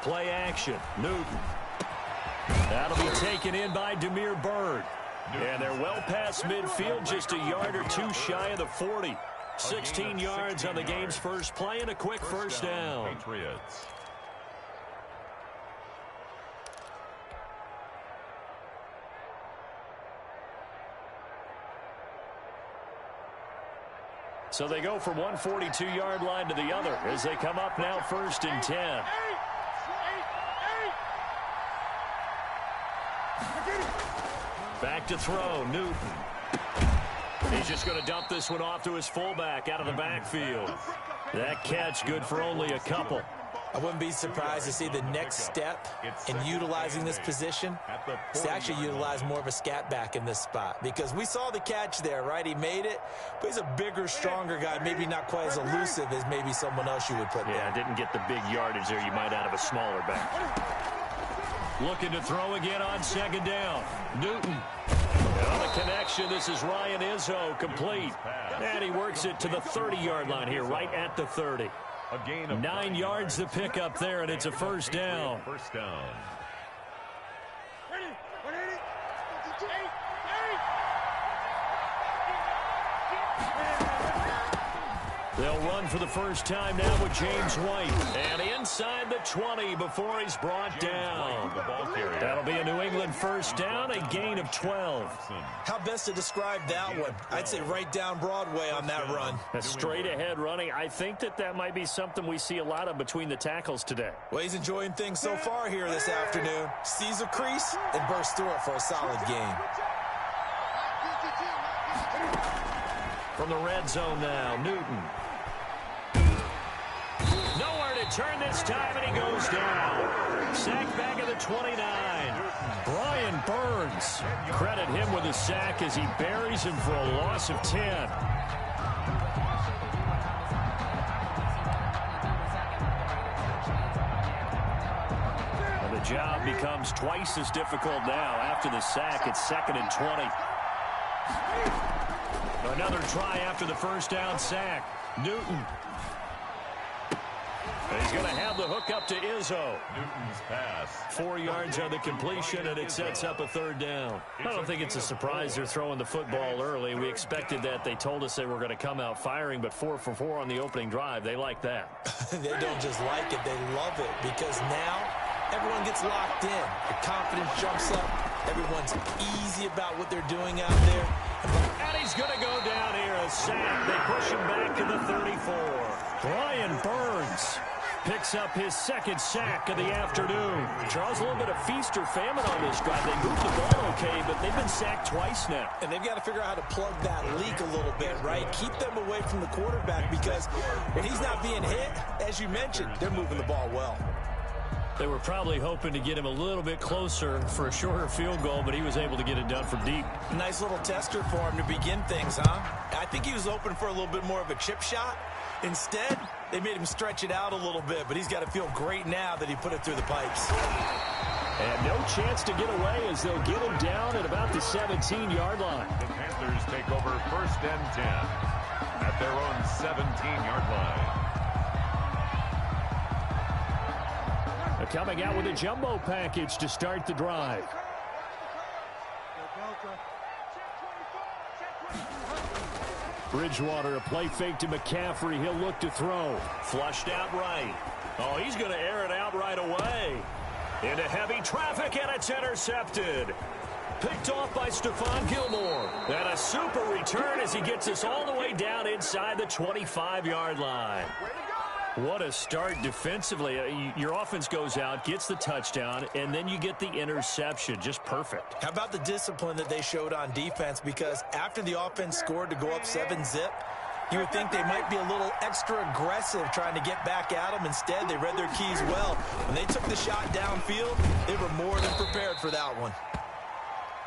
Play action. Newton. That'll be taken in by Demir Bird. And they're well past midfield, just a yard or two shy of the 40. 16 yards on the game's first play and a quick first down. Patriots. So they go from one 42-yard line to the other as they come up now 1st and 10. Back to throw, Newton. He's just going to dump this one off to his fullback out of the backfield. That catch good for only a couple. I wouldn't be surprised to see the next step in utilizing this position is to actually utilize more of a scat back in this spot, because we saw the catch there, right? He made it, but he's a bigger, stronger guy, maybe not quite as elusive as maybe someone else you would put there. Yeah, didn't get the big yardage there you might out of a smaller back. Looking to throw again on 2nd down. Newton. On the connection, this is Ryan Izzo, complete. And he works it to the 30-yard line here, right at the 30. A gain of 9 yards to pick up there, and it's a first down. First down. They'll run for the first time now with James White. And inside the 20 before he's brought down. That'll be a New England first down, a gain of 12. How best to describe that one? I'd say right down Broadway on that run. A straight ahead running. I think that might be something we see a lot of between the tackles today. Well, he's enjoying things so far here this afternoon. Sees a crease and bursts through it for a solid gain. From the red zone now, Newton. Nowhere to turn this time, and he goes down. Sack back at the 29. Brian Burns. Credit him with a sack as he buries him for a loss of 10. And the job becomes twice as difficult now after the sack. It's 2nd and 20. Another try after the first down sack. Newton. And he's going to have the hook up to Izzo. Newton's pass. 4 yards on the completion, and it sets up a 3rd down. I don't think it's a surprise they're throwing the football early. We expected that. They told us they were going to come out firing, but 4 for 4 on the opening drive. They like that. They don't just like it. They love it, because now everyone gets locked in. The confidence jumps up. Everyone's easy about what they're doing out there. And he's going to go down here. A sack. They push him back to the 34. Brian Burns picks up his 2nd sack of the afternoon. Charles, a little bit of feast or famine on this drive. They moved the ball okay, but they've been sacked twice now. And they've got to figure out how to plug that leak a little bit, right? Keep them away from the quarterback, because when he's not being hit, as you mentioned, they're moving the ball well. They were probably hoping to get him a little bit closer for a shorter field goal, but he was able to get it done from deep. Nice little tester for him to begin things, huh? I think he was hoping for a little bit more of a chip shot. Instead, they made him stretch it out a little bit, but he's got to feel great now that he put it through the pipes. And no chance to get away as they'll get him down at about the 17-yard line. The Panthers take over 1st and 10 at their own 17-yard line. Coming out with a jumbo package to start the drive. Bridgewater, a play fake to McCaffrey. He'll look to throw. Flushed out right. Oh, he's going to air it out right away. Into heavy traffic, and it's intercepted. Picked off by Stephon Gilmore. And a super return as he gets us all the way down inside the 25-yard line. What a start defensively. Your offense goes out, gets the touchdown, and then you get the interception. Just perfect. How about the discipline that they showed on defense? Because after the offense scored to go up 7-zip, you would think they might be a little extra aggressive trying to get back at them. Instead, they read their keys well. When they took the shot downfield, they were more than prepared for that one.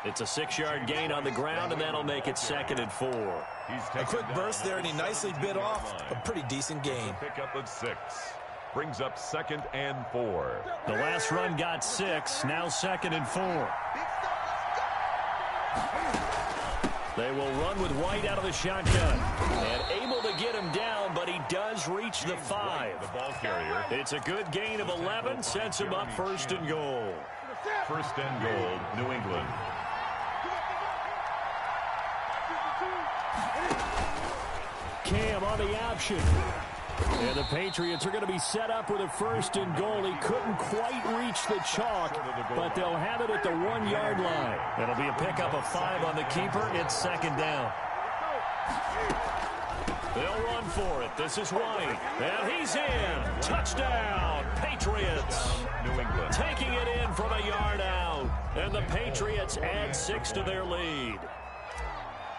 It's a 6-yard gain on the ground, and that'll make it 2nd and 4. A quick burst there, and he nicely bit off a pretty decent gain. Pick up of 6. Brings up 2nd and 4. The last run got 6, now 2nd and 4. They will run with White out of the shotgun. And able to to get him down, but he does reach the 5. The ball carrier. It's a good gain of 11, sets him up 1st and goal. 1st and goal, New England. Cam on the option. And the Patriots are going to be set up with a 1st and goal. He couldn't quite reach the chalk, but they'll have it at the 1-yard line. It'll be a pickup of 5 on the keeper. It's 2nd down. They'll run for it. This is White. And he's in. Touchdown, Patriots. New England. Taking it in from a yard out. And the Patriots add 6 to their lead.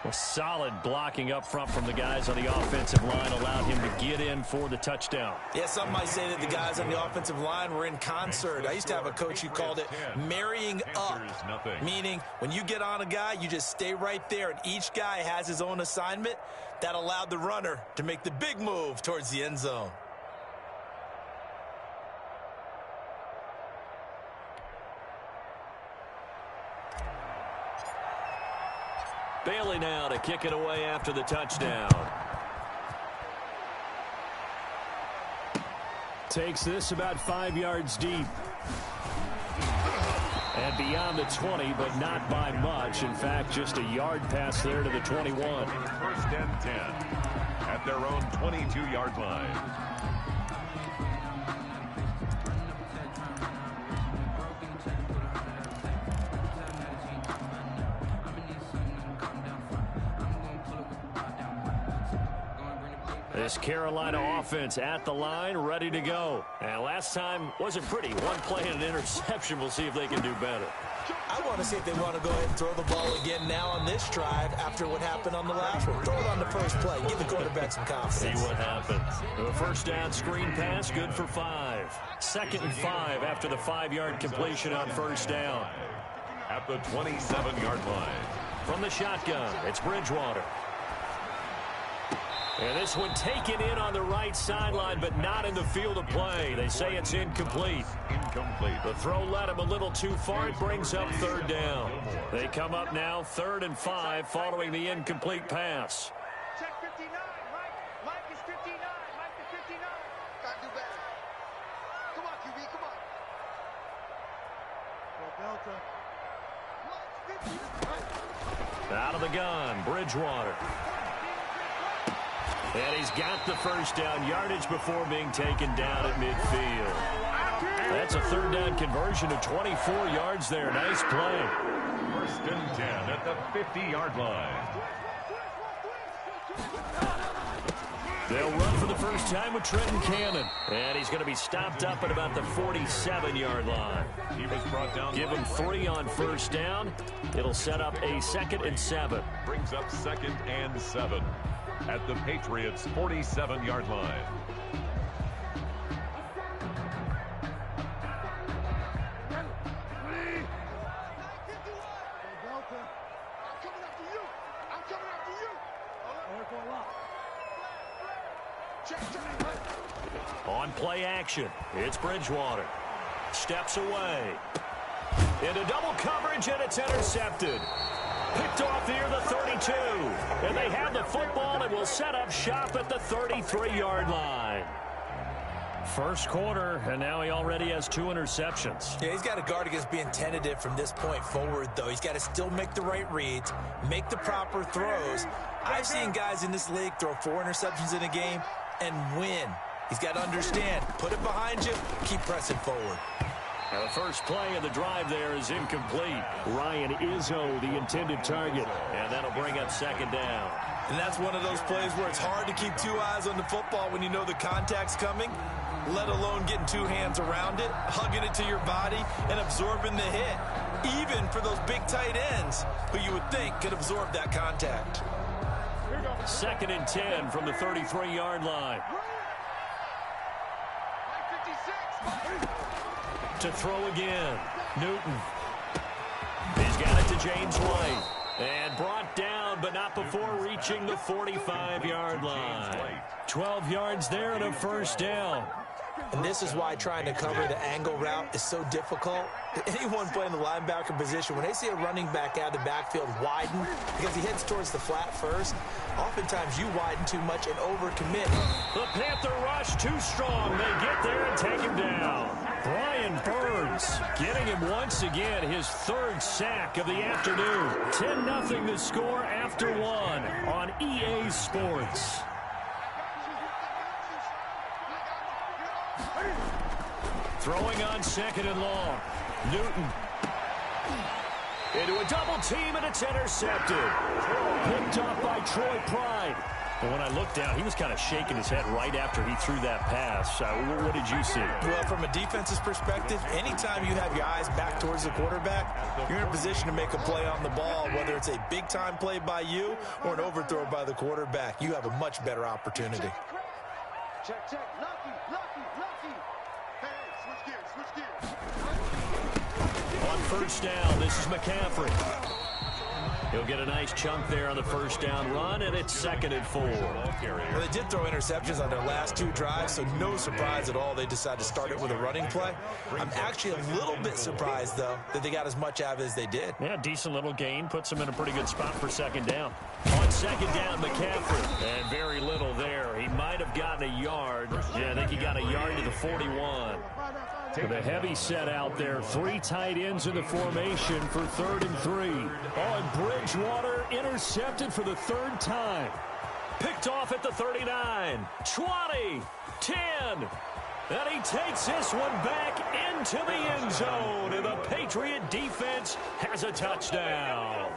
A solid blocking up front from the guys on the offensive line allowed him to get in for the touchdown. Yeah, some might say that the guys on the offensive line were in concert. I used to have a coach who called it marrying up, meaning when you get on a guy, you just stay right there, and each guy has his own assignment. That allowed the runner to make the big move towards the end zone. Bailey now to kick it away after the touchdown. Takes this about 5 yards deep. And beyond the 20, but not by much. In fact, just a yard pass there to the 21. 1st and 10 at their own 22-yard line. This Carolina offense at the line, ready to go. And last time wasn't pretty. One play and an interception. We'll see if they can do better. I want to see if they want to go ahead and throw the ball again now on this drive after what happened on the last one. Throw it on the first play. Give the quarterback some confidence. See what happens. The 1st down screen pass, good for 5. 2nd and 5 after the 5-yard completion on 1st down. At the 27-yard line. From the shotgun, it's Bridgewater. And this one taken in on the right sideline, but not in the field of play. They say it's incomplete. Incomplete. The throw led him a little too far. It brings up 3rd down. They come up now 3rd and 5 following the incomplete pass. Check 59, Mike. Mike is 59. Mike is 59. Gotta do better. Come on, QB, come on. Go, Delta. Out of the gun, Bridgewater. And he's got the 1st down, yardage before being taken down at midfield. That's a 3rd down conversion to 24 yards there. Nice play. 1st and 10 at the 50-yard line. They'll run for the first time with Trenton Cannon. And he's going to be stopped up at about the 47-yard line. He was brought down. Give him 3 on 1st down. It'll set up a 2nd and 7. Brings up 2nd and 7 at the Patriots' 47-yard line. On play action, it's Bridgewater. Steps away. Into double coverage, and it's intercepted. Picked off near the 32. And they have the football and will set up shop at the 33-yard line. First quarter, and now he already has 2 interceptions. Yeah, he's got to guard against being tentative from this point forward, though. He's got to still make the right reads, make the proper throws. I've seen guys in this league throw 4 interceptions in a game and win. He's got to understand, put it behind you, keep pressing forward. Now the first play of the drive there is incomplete. Ryan Izzo, the intended target, and that'll bring up 2nd down. And that's one of those plays where it's hard to keep 2 eyes on the football when you know the contact's coming, let alone getting 2 hands around it, hugging it to your body, and absorbing the hit, even for those big tight ends who you would think could absorb that contact. 2nd and 10 from the 33-yard line. To throw again, Newton. He's got it to James White. And brought down, but not before reaching the 45-yard line. 12 yards there and a 1st down. And this is why trying to cover the angle route is so difficult. Anyone playing the linebacker position, when they see a running back out of the backfield widen because he heads towards the flat first, oftentimes you widen too much and overcommit. The Panther rush too strong. They get there and take him down. Brian Burns getting him once again, his third sack of the afternoon. 10-0 the score after one on EA Sports. Throwing on second and long. Newton. Into a double team, and it's intercepted. Picked off by Troy Pride. And when I looked down, he was kind of shaking his head right after he threw that pass. What did you see? Well, from a defense's perspective, anytime you have your eyes back towards the quarterback, you're in a position to make a play on the ball, whether it's a big-time play by you or an overthrow by the quarterback. You have a much better opportunity. Check, check. Lucky. Hey, switch gears. On first down, this is McCaffrey. He'll get a nice chunk there on the first down run, and it's 2nd and 4. Well, they did throw interceptions on their last 2 drives, so no surprise at all they decided to start it with a running play. I'm actually a little bit surprised, though, that they got as much out of it as they did. Yeah, decent little gain. Puts them in a pretty good spot for 2nd down. On 2nd down, McCaffrey. And very little there. He might have gotten a yard. Yeah, I think he got a yard to the 41. With a heavy set out there, 3 tight ends in the formation for 3rd and 3. Oh, and Bridgewater intercepted for the 3rd time. Picked off at the 39, 20, 10. And he takes this one back into the end zone. And the Patriot defense has a touchdown.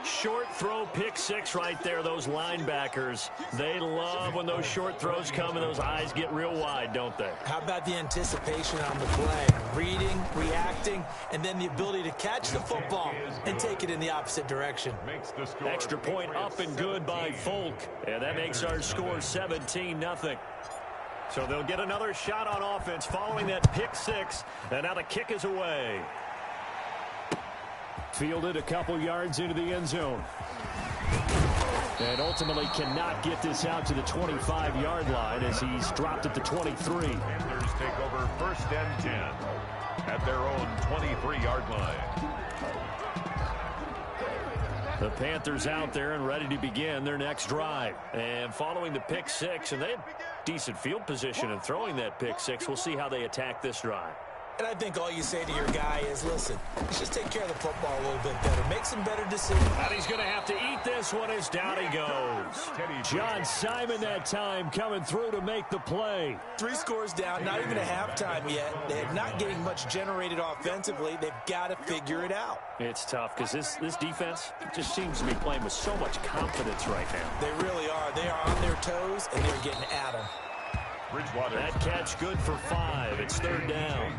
Short throw, pick 6 right there. Those linebackers, they love when those short throws come and those eyes get real wide, don't they? How about the anticipation on the play? Reading, reacting, and then the ability to catch the football and take it in the opposite direction. Extra point up and good by Folk. And that makes our score 17-0. So they'll get another shot on offense following that pick 6. And now the kick is away. Fielded a couple yards into the end zone. And ultimately cannot get this out to the 25-yard line as he's dropped at the 23. Panthers take over 1st and 10 at their own 23-yard line. The Panthers out there and ready to begin their next drive. And following the pick 6, and they had decent field position in throwing that pick 6. We'll see how they attack this drive. And I think all you say to your guy is, listen, let's just take care of the football a little bit better. Make some better decisions. And he's going to have to eat this one as down he goes. John Simon that time coming through to make the play. 3 scores down, not even a halftime yet. They're not getting much generated offensively. They've got to figure it out. It's tough because this defense just seems to be playing with so much confidence right now. They really are. They are on their toes, and they're getting at them. Bridgewater. That catch good for 5. It's 3rd down.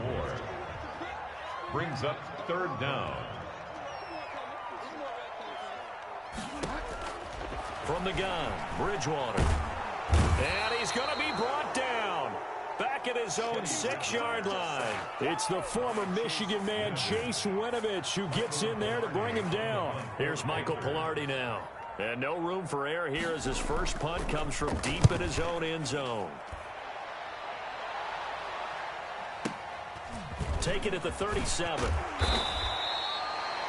Brings up 3rd down. From the gun, Bridgewater. And he's going to be brought down. Back at his own 6-yard line. It's the former Michigan man, Chase Winovich, who gets in there to bring him down. Here's Michael Pilardi now. And no room for error here as his first punt comes from deep in his own end zone. Take it at the 37.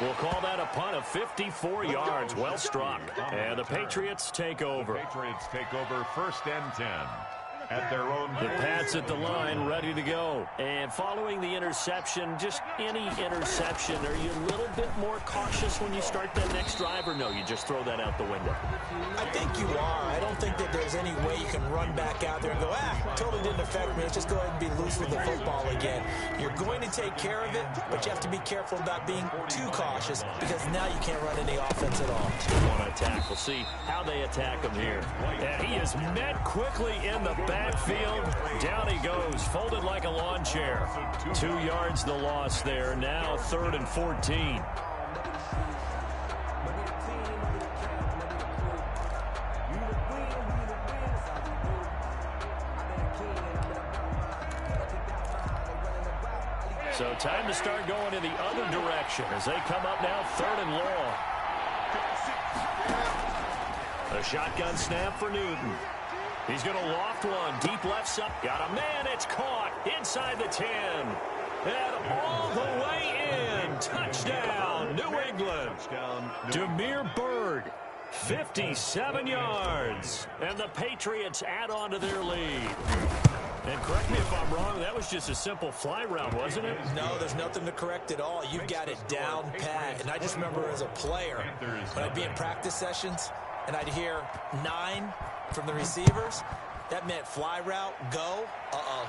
We'll call that a punt of 54 yards. Well struck. And the Patriots take over. The Patriots take over 1st and 10 at their own. The Pats at the line, ready to go. And following the interception, just any interception, are you a little bit more cautious when you start that next drive, or no, you just throw that out the window? I think you are. I don't think that there's any way you can run back out there and go, totally didn't affect me. Let's just go ahead and be loose with the football again. You're going to take care of it, but you have to be careful about being too cautious because now you can't run any offense at all. Want to attack. We'll see how they attack him here. And he is met quickly in the backfield. Down he goes, folded like a lawn chair. 2 yards the loss there. Now 3rd and 14. So time to start going in the other direction as they come up now 3rd and long. A shotgun snap for Newton. He's going to loft one. Deep left side. Got a man. It's caught inside the 10. And all the way in. Touchdown, New England. Demir Bird, 57 yards. And the Patriots add on to their lead. And correct me if I'm wrong, that was just a simple fly route, wasn't it? No, there's nothing to correct at all. You've got it down pat. And I just remember as a player, when I'd be in practice sessions, and I'd hear 9 from the receivers, that meant fly route, go,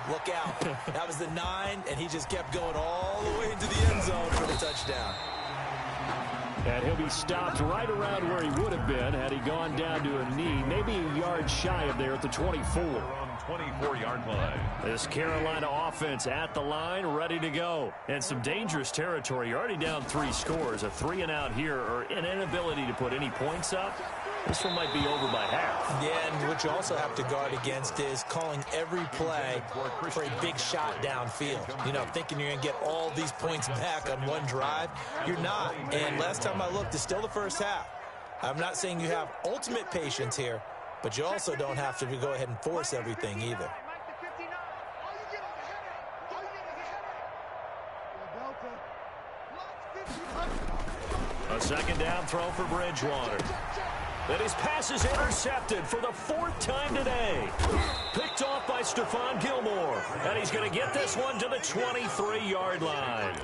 look out. That was the 9, and he just kept going all the way into the end zone for the touchdown. And he'll be stopped right around where he would have been had he gone down to a knee, maybe a yard shy of there at the 24. 24-yard line. This Carolina offense at the line, ready to go. And some dangerous territory. You're already down 3 scores. A 3-and-out here, or an inability to put any points up. This one might be over by half. Yeah, and what you also have to guard against is calling every play for a big shot downfield. You know, thinking you're going to get all these points back on one drive. You're not. And last time I looked, it's still the first half. I'm not saying you have ultimate patience here, but you also don't have to go ahead and force everything either. A second down throw for Bridgewater. And his pass is intercepted for the 4th time today. Picked off by Stephon Gilmore. And he's going to get this one to the 23-yard line.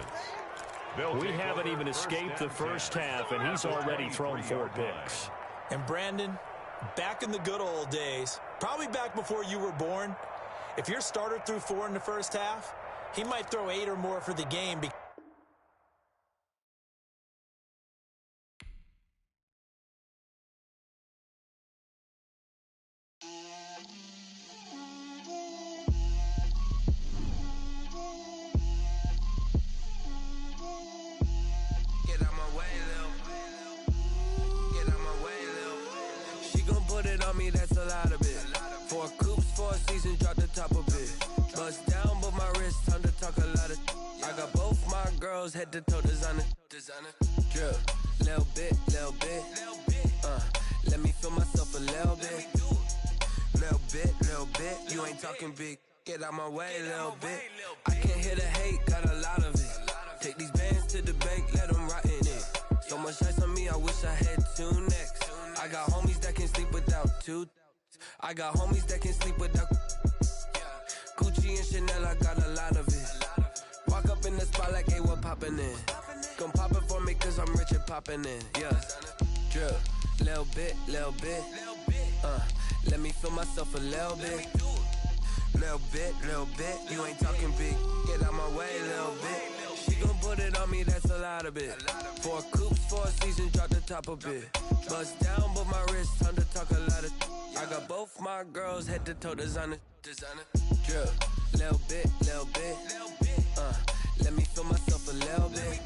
We haven't even escaped the first half, and he's already thrown 4 picks. And Brandon, back in the good old days, probably back before you were born, if your starter threw 4 in the first half, he might throw 8 or more for the game. That's a lot of it. 4 coops, 4 seasons, drop the top of it. Bust down, but my wrist, time to talk a lot of. I got both my girls head to toe designer. Drip, little bit. Let me feel myself a little bit. Little bit. You ain't talking big. Get out my way, little bit. I can't hear the hate, got a lot of it. Take these bands to the bank, let them rot in it. So much ice on me, I wish I had 2 necks. I got homies that can sleep without 2. I got homies that can sleep without Gucci and Chanel, I got a lot of it. Walk up in the spot like, hey, what poppin' in? Gon' pop it for me cause I'm rich and poppin' in. Yeah, drip, little bit. Let me feel myself a little bit. Little bit. You ain't talking big. Get out my way, little bit. She gon' put it on me, that's a lot of it. 4 coops, 4 seasons, drop the top of it. Bust down, but my wrist, time to talk a lot of. I got both my girls head to toe designer. Drip, little bit. Let me feel myself a little bit.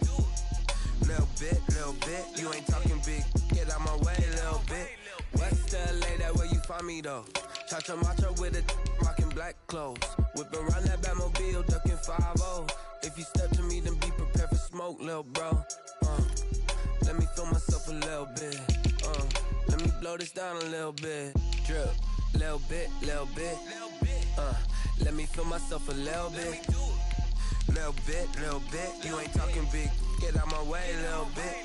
Little bit. You ain't talking big. Get out my way, little bit. West LA, that where you find me though. Cha-cha matcha with it, rocking black clothes. Whip around that Batmobile, ducking 5-0. If you step to me, then be prepared for smoke, little bro. Let me feel myself a little bit. Let me blow this down a little bit. Drip, little bit. Let me feel myself a little bit. Little bit. You ain't talking big. Get out my way, little bit.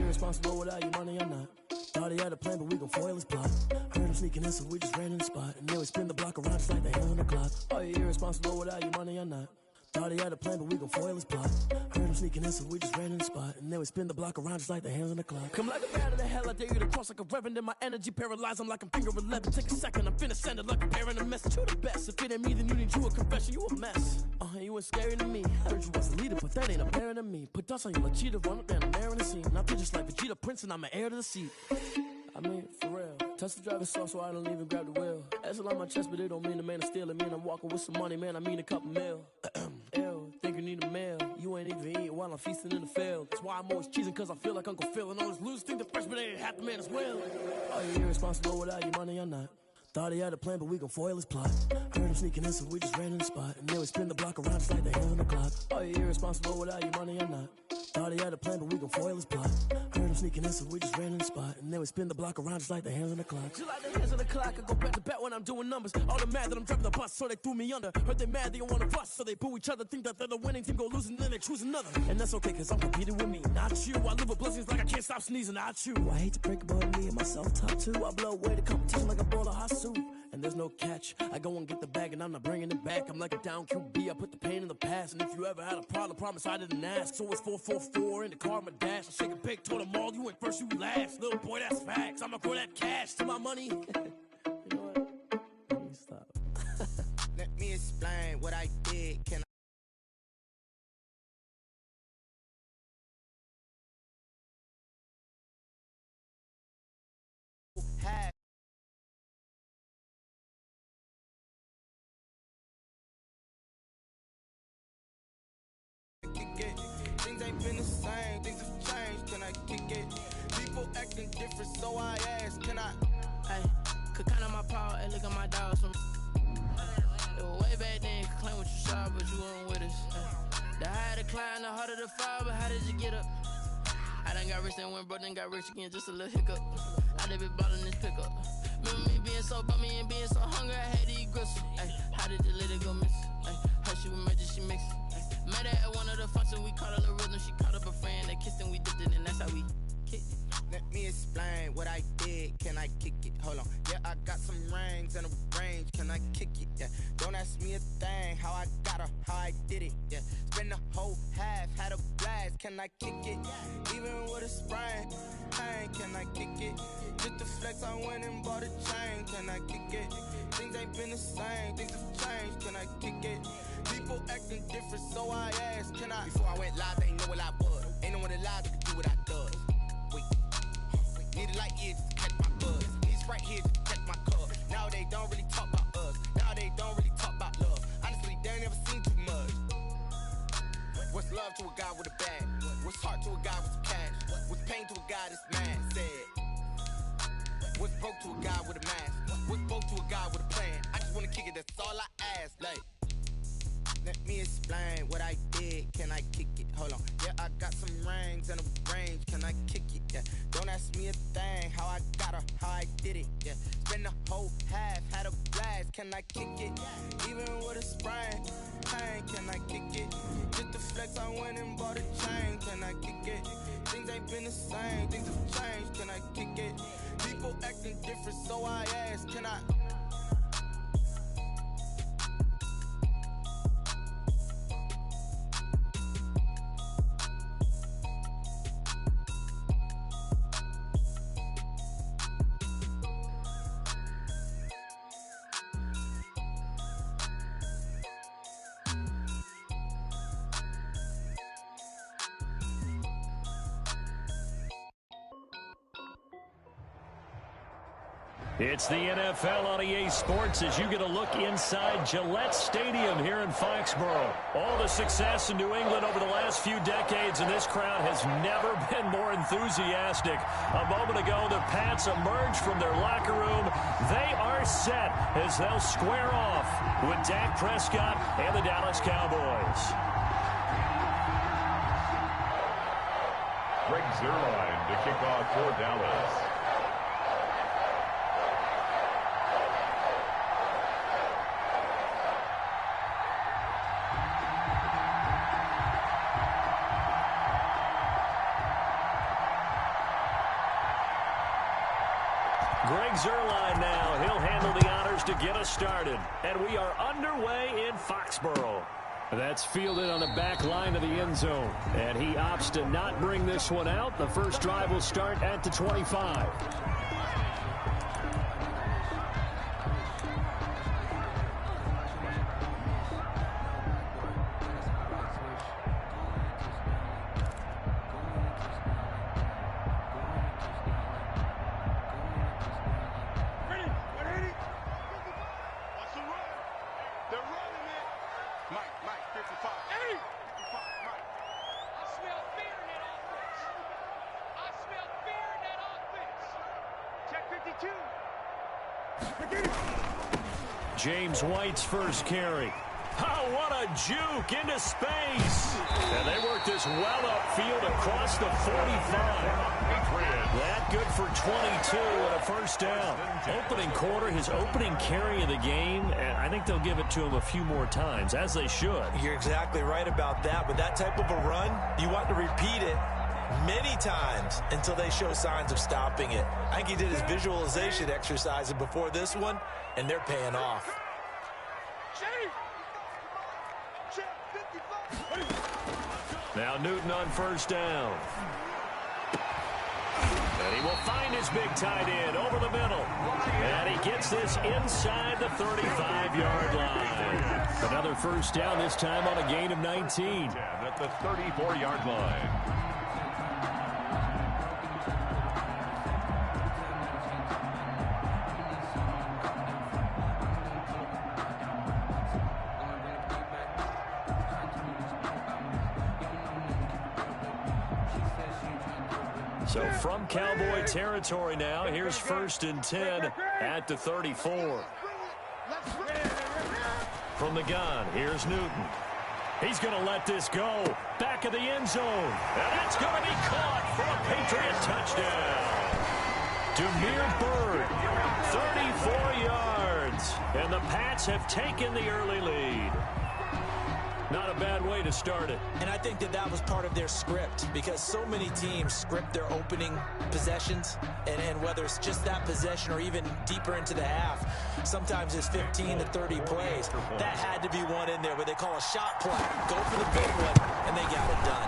Irresponsible without your money, I'm not. Thought he had a plan, but we gon' foil his plot. Heard him sneaking in, so we just ran in the spot. And then we spin the block around just like the hands on the clock. Are you irresponsible without your money, I'm not. Thought he had a plan, but we gon' foil his plot. Heard him sneaking in, so we just ran in the spot. And then we spin the block around just like the hands on the clock. Come like a bat of the hell, I dare you to cross like a reverend. In my energy paralyzed, I'm like I'm finger 11. Take a second, I'm finna send it like a parent a message. You the best, if it ain't me, then you need you a confession. You a mess. You ain't scary to me. Heard you was a leader, but that ain't apparent to me. Put dust on you like cheetah, run up down the air in the scene. Now just like Vegeta Prince, and I'm an heir to the seat. I mean, for real. Touch the driver's soft, so I don't even grab the wheel. That's on my chest, but it don't mean the man is stealing. Mean I'm walking with some money, man. I mean a couple mil. Ew. you need a meal. You ain't even eating while I'm feasting in the field. That's why I'm always cheesing, cause I feel like Uncle Phil. And all those losers think the freshman ain't half the man as well. Are you irresponsible without your money or not? Thought he had a plan, but we gon' foil his plot. Heard him sneaking in, so we just ran in the spot. And then we spin the block around just like the hand on the clock. Are you irresponsible without your money or not? Thought he had a plan, but we gon' foil his plot. Heard him sneaking in, so we just ran in the spot. And then we spin the block around just like the hands on the clock. Just like the hands on the clock, I go back to back when I'm doing numbers. All the mad that I'm driving the bus, so they threw me under. Heard they mad, they don't wanna bust, so they boo each other. Think that they're the winning team, go losing, then they choose another. And that's okay, cause I'm competing with me, not you. I live with blessings like I can't stop sneezing, not you. I hate to break about me and myself top two. I blow away the competition like a bowl of hot soup. And there's no catch. I go and get the bag and I'm not bringing it back. I'm like a down QB, I put the pain in the past. And if you ever had a problem, promise I didn't ask. So it's 444 in the car, my dash. I shake a big, told them all, you ain't first, you last. Little boy, that's facts. I'ma grow that cash to my money. You know what? Let me stop. Let me explain what I did. Can I have kick it? Things ain't been the same, things have changed. Can I kick it? People acting different, so I ask, can I? Hey, could count on my power, hey, look at my dogs from. It was way back then, could claim what you saw, but you weren't with us. The higher the climb, the harder the fall, but how did you get up? I done got rich and went broke, then got rich again, just a little hiccup. I done been ballin' this pickup. Remember me being so bummy and being so hungry, I had to eat gristle. Ay, how did you let it go miss? Ay, how she was magic, she mixed. Met her at one of the functions, we caught her the rhythm, she caught up a friend, they kissed and we dipped it, and that's how we kicked it. Let me explain what I did. Can I kick it? Hold on. Yeah, I got some rings and a range. Can I kick it? Yeah. Don't ask me a thing. How I got her, how I did it. Yeah. Spend the whole half, had a blast. Can I kick it? Even with a sprain. Pain, can I kick it? Just the flex, I went and bought a chain. Can I kick it? Things ain't been the same. Things have changed. Can I kick it? People acting different, so I asked, can I? Before I went live, they ain't know what I was. Ain't no one alive that could do what I does. Wait. Needed light years to catch my buzz. These right here to catch my cup. Now they don't really talk about us. Now they don't really talk about love. Honestly, they ain't never seen too much. What's love to a guy with a bag? What's heart to a guy with some cash? What's pain to a guy that's mad? Said. What's broke to a guy with a mask? What's broke to a guy with a plan? I just wanna kick it, that's all I ask. Like, let me explain what I did. Can I kick it? Hold on. Yeah, I got some rings and a range. Can I kick it? Yeah. Don't ask me a thing. How I got her, how I did it. Yeah. Spend the whole half, had a blast. Can I kick it? Even with a sprain. Pain, can I kick it? Just the flex, I went and bought a chain. Can I kick it? Things ain't been the same. Things have changed. Can I kick it? People acting different, so I ask, can I? It's the NFL on EA Sports as you get a look inside Gillette Stadium here in Foxborough. All the success in New England over the last few decades, and this crowd has never been more enthusiastic. A moment ago, the Pats emerged from their locker room. They are set as they'll square off with Dak Prescott and the Dallas Cowboys. Greg Zuerlein to kick off for Dallas. Greg Zuerlein now. He'll handle the honors to get us started. And we are underway in Foxborough. That's fielded on the back line of the end zone. And he opts to not bring this one out. The first drive will start at the 25. James White's first carry. Oh, what a juke into space. And they work this well upfield across the 45. That good for 22 and a first down. Opening quarter, his opening carry of the game, and I think they'll give it to him a few more times, as they should. You're exactly right about that. With that type of a run, you want to repeat it many times until they show signs of stopping it. I think he did his visualization exercise before this one, and they're paying off. Now Newton on first down. And he will find his big tight end over the middle. And he gets this inside the 35-yard line. Another first down, this time on a gain of 19. At the 34-yard line. So from Cowboy territory now, here's 1st and 10 at the 34. From the gun, here's Newton. He's going to let this go. Back of the end zone. And that's going to be caught for a Patriot touchdown. Demir Bird, 34 yards. And the Pats have taken the early lead. Not a bad way to start it. And I think that was part of their script, because so many teams script their opening possessions, and whether it's just that possession or even deeper into the half, sometimes it's 15 to 30 plays. That had to be one in there where they call a shot play. Go for the big one, and they got it done.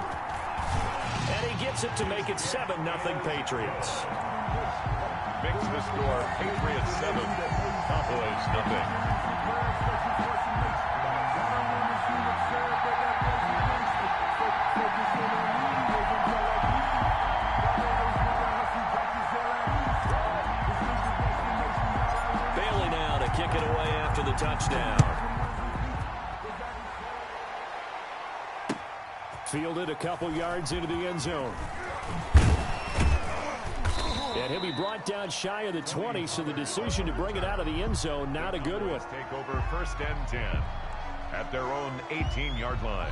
And he gets it to make it 7-0 Patriots. Makes the score Patriots 7, Cowboys nothing. Kick it away after the touchdown. Fielded a couple yards into the end zone. And he'll be brought down shy of the 20, so the decision to bring it out of the end zone, not a good one. Take over 1st and 10 at their own 18-yard line.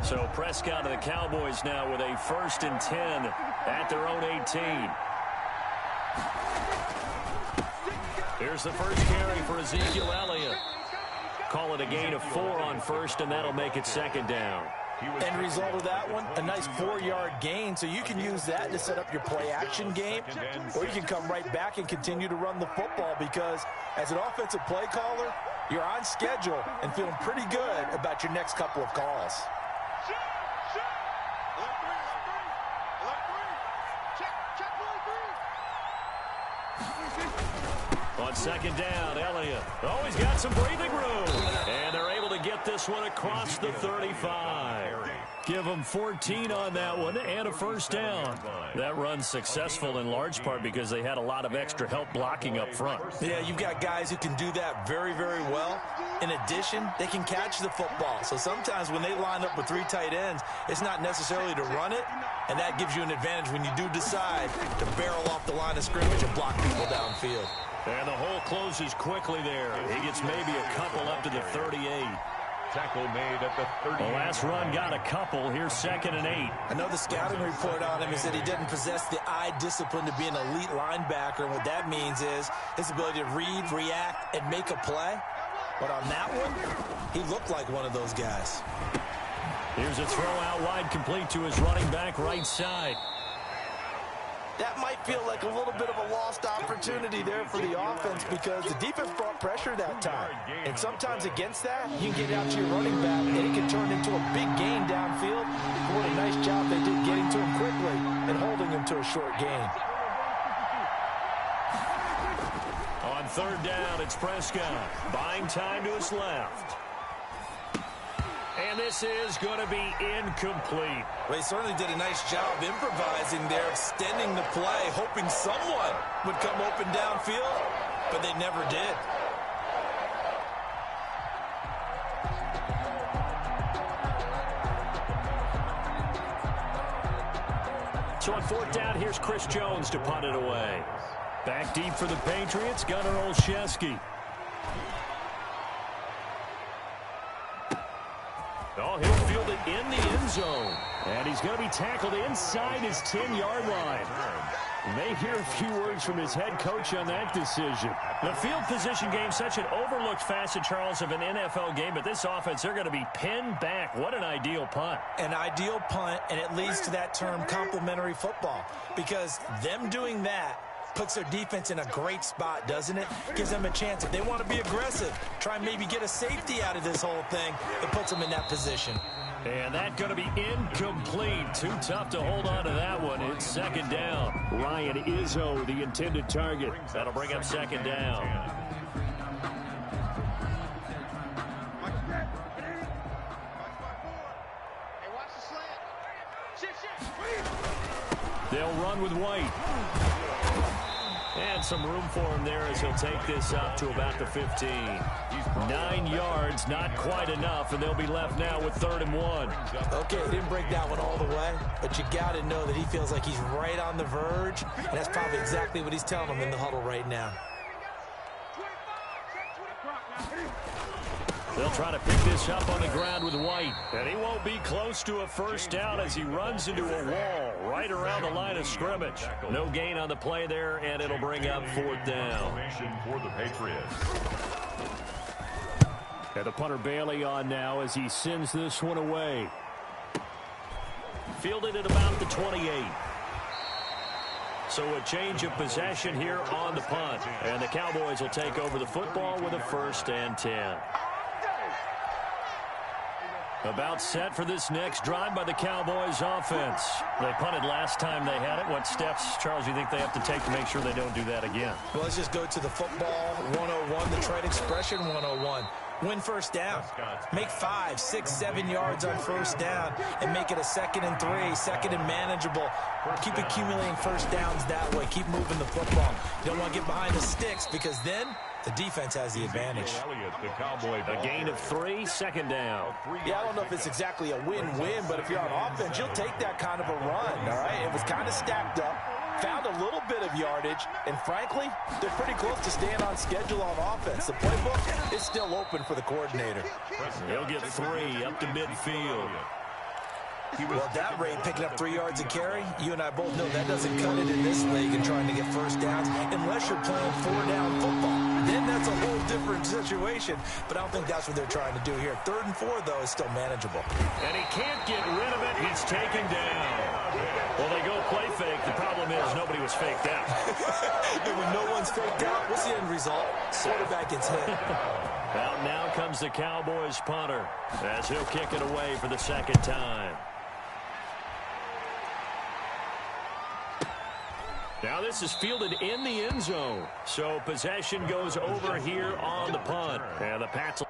So Prescott of the Cowboys now with a 1st and 10 at their own 18. Here's the first carry for Ezekiel Elliott. Call it a gain of 4 on first, and that'll make it 2nd down. End result of that one, a nice 4-yard gain, so you can use that to set up your play-action game, or you can come right back and continue to run the football, because as an offensive play caller, you're on schedule and feeling pretty good about your next couple of calls. On 2nd down, Elliott. Oh, he's got some breathing room. And they're able to get this one across the 35. Give them 14 on that one and a first down. That run's successful in large part because they had a lot of extra help blocking up front. Yeah, you've got guys who can do that very, very well. In addition, they can catch the football. So sometimes when they line up with 3 tight ends, it's not necessarily to run it, and that gives you an advantage when you do decide to barrel off the line of scrimmage and block people downfield. And the hole closes quickly there. He gets maybe a couple up to the 38. Tackle made at the 30. The last run got a couple. Here's 2nd and 8. I know the scouting report on him is that he didn't possess the eye discipline to be an elite linebacker. And what that means is his ability to read, react, and make a play. But on that one, he looked like one of those guys. Here's a throw out wide, complete to his running back right side. That might feel like a little bit of a lost opportunity there for the offense, because the defense brought pressure that time. And sometimes against that, you can get out to your running back, and it can turn into a big gain downfield. What a nice job they did getting to him quickly and holding him to a short gain. On 3rd down, it's Prescott. Buying time to his left. And this is going to be incomplete. Well, he certainly did a nice job improvising there, extending the play, hoping someone would come open downfield, but they never did. So on fourth down, here's Chris Jones to punt it away. Back deep for the Patriots, Gunnar Olszewski. Oh, he'll field it in the end zone. And he's going to be tackled inside his 10-yard line. You may hear a few words from his head coach on that decision. The field position game, such an overlooked facet, Charles, of an NFL game, but this offense, they're going to be pinned back. What an ideal punt. An ideal punt, and it leads to that term complementary football, because them doing that puts their defense in a great spot, doesn't it? Gives them a chance. If they want to be aggressive, try and maybe get a safety out of this whole thing, it puts them in that position. And that's going to be incomplete. Too tough to hold on to that one. It's second down. Ryan Izzo, the intended target. That'll bring up second down. They'll run with White. And some room for him there as he'll take this up to about the 15. 9 yards, not quite enough, and they'll be left now with 3rd and 1. Okay, he didn't break that one all the way, but you got to know that he feels like he's right on the verge, and that's probably exactly what he's telling them in the huddle right now. They'll try to pick this up on the ground with White. And he won't be close to a first down as he runs into a wall right around the line of scrimmage. No gain on the play there, and it'll bring up 4th down. For the Patriots. And the punter Bailey on now as he sends this one away. Fielded at about the 28. So a change of possession here on the punt. And the Cowboys will take over the football with a 1st and 10. About set for this next drive by the Cowboys offense. They punted last time they had it. What steps, Charles, do you think they have to take to make sure they don't do that again? Well, let's just go to the football 101, the trade expression 101. Win first down. Make 5, 6, 7 yards on first down and make it a 2nd and 3, 2nd and manageable. Keep accumulating first downs that way. Keep moving the football. You don't want to get behind the sticks because then the defense has the advantage. A gain of 3, 2nd down. Yeah, I don't know if it's exactly a win-win, but if you're on offense, you'll take that kind of a run, all right? It was kind of stacked up, found a little bit of yardage, and frankly, they're pretty close to staying on schedule on offense. The playbook is still open for the coordinator. He'll get 3 up to midfield. Well, at that rate, picking up 3 yards a carry, you and I both know that doesn't cut it in this league and trying to get first downs unless you're playing 4-down football. Then that's a whole different situation, but I don't think that's what they're trying to do here. 3rd and 4, though, is still manageable. And he can't get rid of it. He's taken down. Well, they go play fake. The problem is nobody was faked out. And when no one's faked out, what's the end result? Quarterback gets hit. Out now comes the Cowboys punter as he'll kick it away for the 2nd time. Now this is fielded in the end zone. So possession goes over here on the punt. And the Pats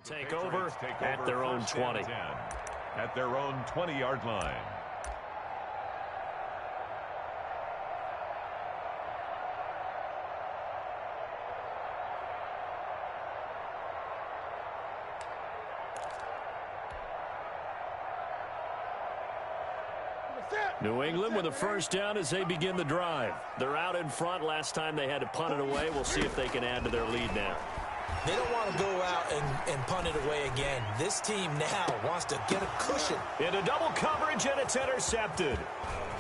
Take over at their own 20. At their own 20-yard line. New England with a first down as they begin the drive. They're out in front. Last time they had to punt it away. We'll see if they can add to their lead now. They don't want to go out and punt it away again. This team now wants to get a cushion. Into double coverage, and it's intercepted.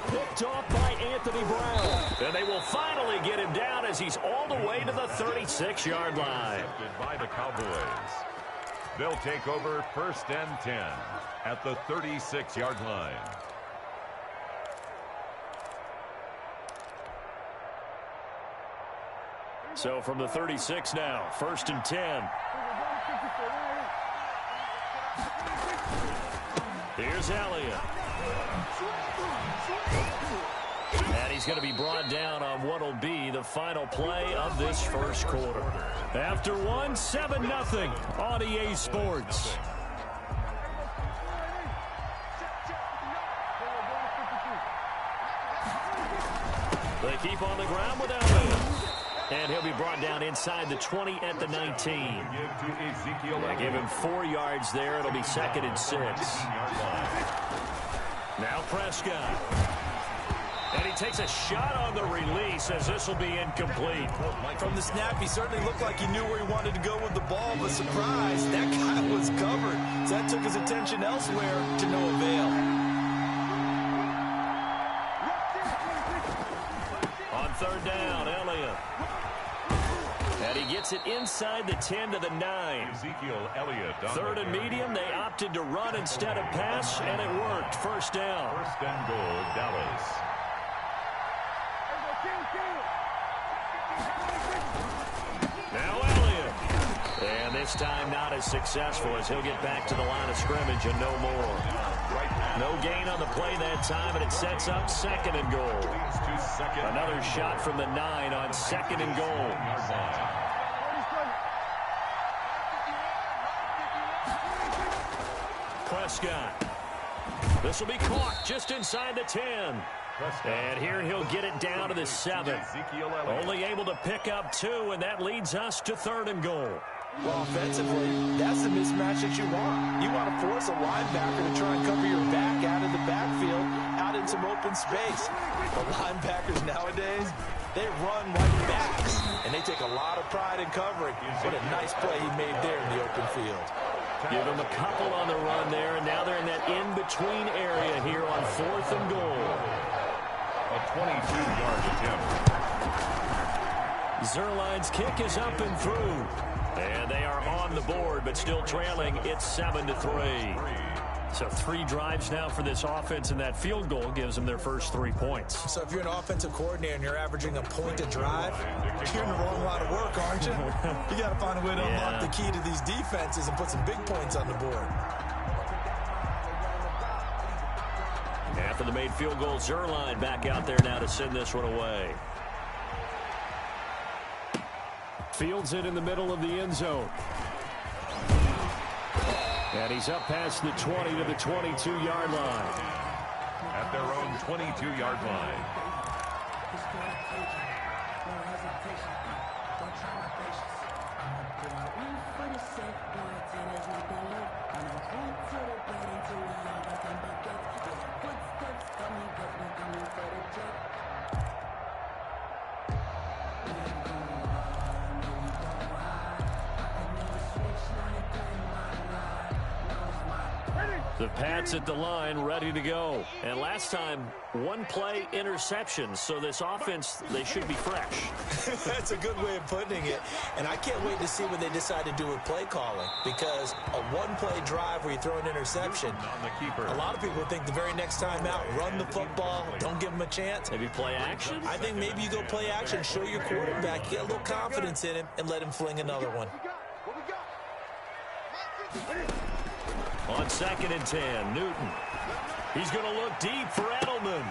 Picked off by Anthony Brown. And they will finally get him down as he's all the way to the 36-yard line. Intercepted by the Cowboys. They'll take over first and 10 at the 36-yard line. So from the 36 now, first and 10. Here's Elliott. And he's going to be brought down on what will be the final play of this first quarter. After one, 7-0 on EA Sports. They keep on the ground with Elliott. And he'll be brought down inside the 20 at the 19. They give him 4 yards there. It'll be second and 6. Now Prescott. And he takes a shot on the release as this will be incomplete. From the snap, he certainly looked like he knew where he wanted to go with the ball, but surprise, that guy was covered. So that took his attention elsewhere to no avail. On third down, Elliott. And he gets it inside the 10 to the 9. Ezekiel Elliott. Third and medium, they opted to run instead of pass, and it worked. First down. First and goal, Dallas. Now Elliott. And this time not as successful as he'll get back to the line of scrimmage and no more. No gain on the play that time, and it sets up second and goal. Another shot from the 9 on second and goal. Prescott. This will be caught just inside the 10. And here he'll get it down to the 7. Only able to pick up 2, and that leads us to third and goal. Well, offensively, that's the mismatch that you want. You want to force a linebacker to try and cover your back out of the backfield, out in some open space. The linebackers nowadays, they run like backs, and they take a lot of pride in covering. What a nice play he made there in the open field. Give them a couple on the run there, and now they're in that in-between area here on fourth and goal. A 22-yard attempt. Zerline's kick is up and through. And they are on the board, but still trailing. It's 7-3. So 3 drives now for this offense, and that field goal gives them their first 3 points. So if you're an offensive coordinator and you're averaging a point a drive, you're in the wrong line of work, aren't you? You got to find a way to unlock the key to these defenses and put some big points on the board. After the made field goal, Zerline back out there now to send this one away. Fields it in the middle of the end zone. And he's up past the 20 to the 22-yard line. At their own 22-yard line. The Pats at the line, ready to go. And last time, 1 play interception. So this offense, they should be fresh. That's a good way of putting it. And I can't wait to see what they decide to do with play calling. Because a 1-play drive where you throw an interception, a lot of people think the very next time out, run the football, don't give them a chance. Maybe play action? I think maybe you go play action, show your quarterback, get a little confidence in him, and let him fling another one. On second and 10, Newton. He's going to look deep for Edelman.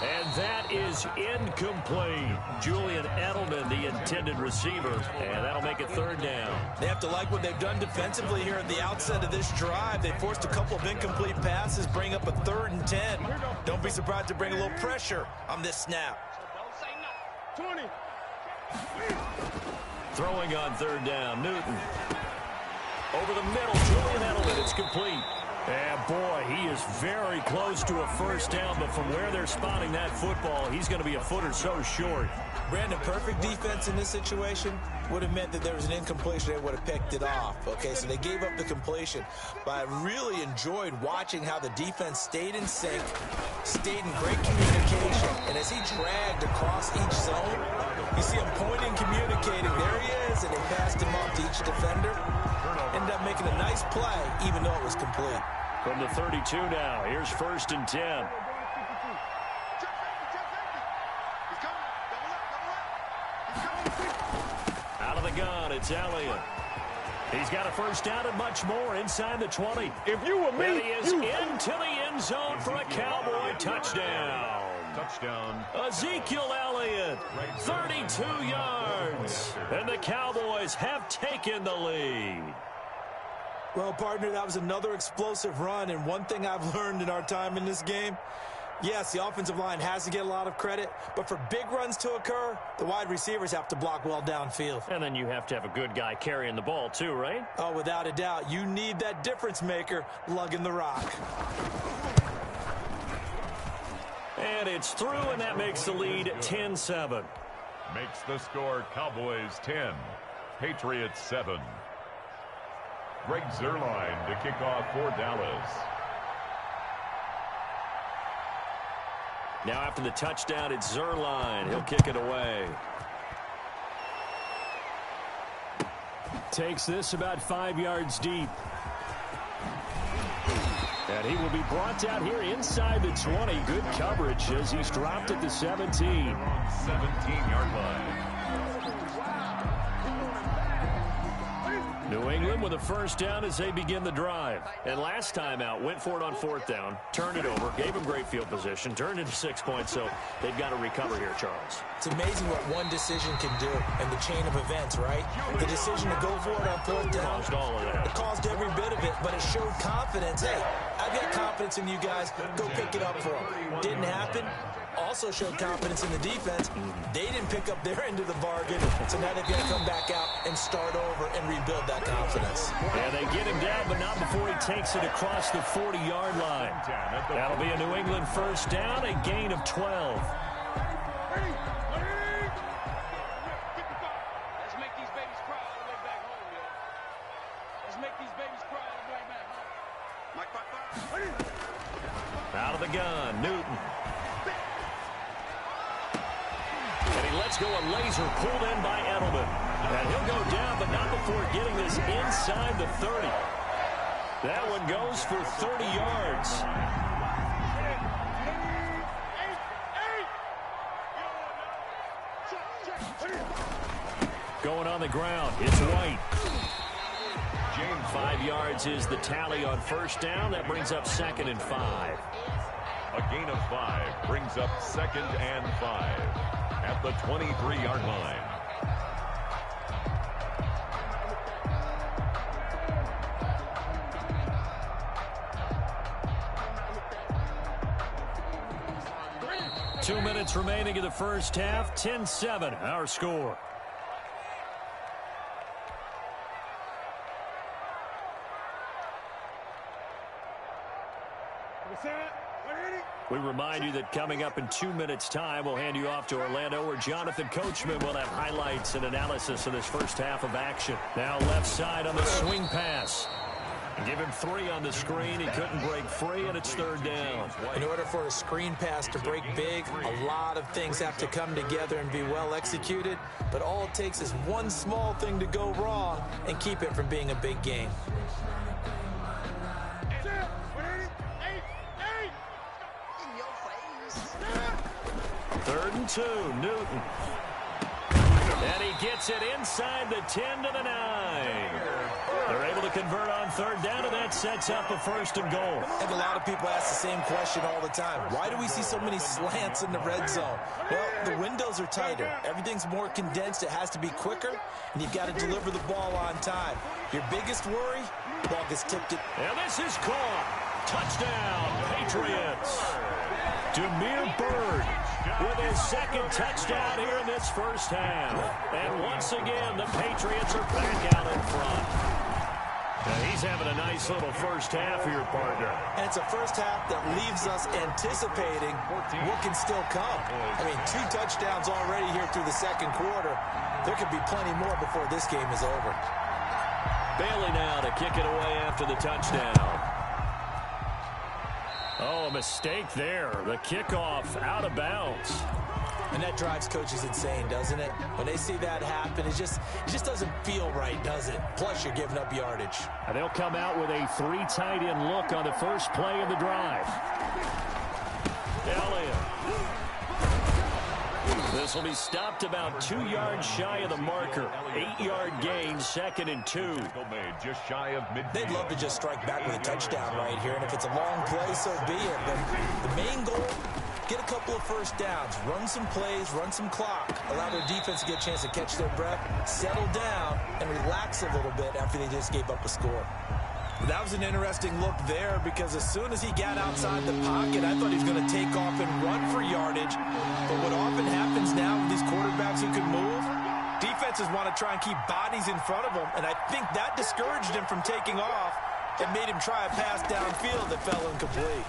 And that is incomplete. Julian Edelman, the intended receiver, and that'll make it third down. They have to like what they've done defensively here at the outset of this drive. They forced a couple of incomplete passes, bring up a 3rd and 10. Don't be surprised to bring a little pressure on this snap. 20. Throwing on third down, Newton. Over the middle, Julian Edelman, it's complete. And boy, he is very close to a first down, but from where they're spotting that football, he's going to be a foot or so short. Brandon, perfect defense in this situation would have meant that there was an incompletion. They would have picked it off. Okay, so they gave up the completion. But I really enjoyed watching how the defense stayed in sync, stayed in great communication. And as he dragged across each zone, you see him pointing, communicating. There he is, and they passed him off to each defender. Ended up making a nice play, even though it was complete. From the 32 now, here's 1st and 10. Out of the gun, it's Elliott. He's got a first down and much more inside the 20. If you were me, and he is into the end zone for a Cowboy touchdown. Touchdown. Ezekiel Elliott, 32 yards. And the Cowboys have taken the lead. Well, partner, that was another explosive run, and one thing I've learned in our time in this game, yes, the offensive line has to get a lot of credit, but for big runs to occur, the wide receivers have to block well downfield. And then you have to have a good guy carrying the ball too, right? Oh, without a doubt. You need that difference maker lugging the rock. And it's through, and that makes the lead 10-7. Makes the score Cowboys 10, Patriots 7. Greg Zuerlein to kick off for Dallas. Now after the touchdown, it's Zuerlein. He'll kick it away. Takes this about 5 yards deep. And he will be brought down here inside the 20. Good coverage as he's dropped at the 17. 17-yard line. New England with a first down as they begin the drive. And last time out, went for it on 4th down, turned it over, gave them great field position, turned into 6 points, so they've got to recover here, Charles. It's amazing what one decision can do in the chain of events, right? The decision to go for it on 4th down. Caused all of that. It caused every bit of it, but it showed confidence. Hey, I've got confidence in you guys. Go pick it up for them. Didn't happen. Also showed confidence in the defense. They didn't pick up their end of the bargain, so now they've got to come back out and start over and rebuild that confidence. And they get him down, but not before he takes it across the 40-yard line. That'll be a New England first down, a gain of 12. Let's make these babies cry all the way back home, yo. Let's make these babies cry all the way back home. Out of the gun, Newton. And he lets go a laser pulled in by Edelman. And he'll go down, but not before getting this inside the 30. That one goes for 30 yards. Going on the ground, it's White. 5 yards is the tally on first down. That brings up 2nd and 5. A gain of 5 brings up 2nd and 5 at the 23-yard line. Two minutes remaining in the first half. 10-7, our score. We remind you that coming up in 2 minutes' time, we'll hand you off to Orlando, where Jonathan Coachman will have highlights and analysis of this first half of action. Now left side on the swing pass. Give him 3 on the screen. He couldn't break free, and it's 3rd down. In order for a screen pass to break big, a lot of things have to come together and be well executed. But all it takes is one small thing to go wrong and keep it from being a big game. Third and 2, Newton. And he gets it inside the 10 to the 9. They're able to convert on third down, and that sets up a 1st and goal. And a lot of people ask the same question all the time. Why do we see so many slants in the red zone? Well, the windows are tighter. Everything's more condensed. It has to be quicker, and you've got to deliver the ball on time. Your biggest worry, ball gets tipped. And this is caught. Touchdown, Patriots. Demir Bird with his 2nd touchdown here in this first half. And once again, the Patriots are back out in front. Now he's having a nice little first half here, partner. And it's a first half that leaves us anticipating what can still come. I mean, 2 touchdowns already here through the 2nd quarter. There could be plenty more before this game is over. Bailey now to kick it away after the touchdown. Oh, a mistake there. The kickoff out of bounds. And that drives coaches insane, doesn't it? When they see that happen, it just doesn't feel right, does it? Plus, you're giving up yardage. And they'll come out with a 3 tight end look on the first play of the drive. Elliott. This will be stopped about 2 yards shy of the marker. 8-yard gain, 2nd and 2. Just shy of midfield. They'd love to just strike back with a touchdown right here, and if it's a long play, so be it. But the main goal, get a couple of first downs, run some plays, run some clock, allow their defense to get a chance to catch their breath, settle down, and relax a little bit after they just gave up a score. That was an interesting look there because as soon as he got outside the pocket, I thought he was going to take off and run for yardage. But what often happens now with these quarterbacks who can move, defenses want to try and keep bodies in front of them, and I think that discouraged him from taking off and made him try a pass downfield that fell incomplete.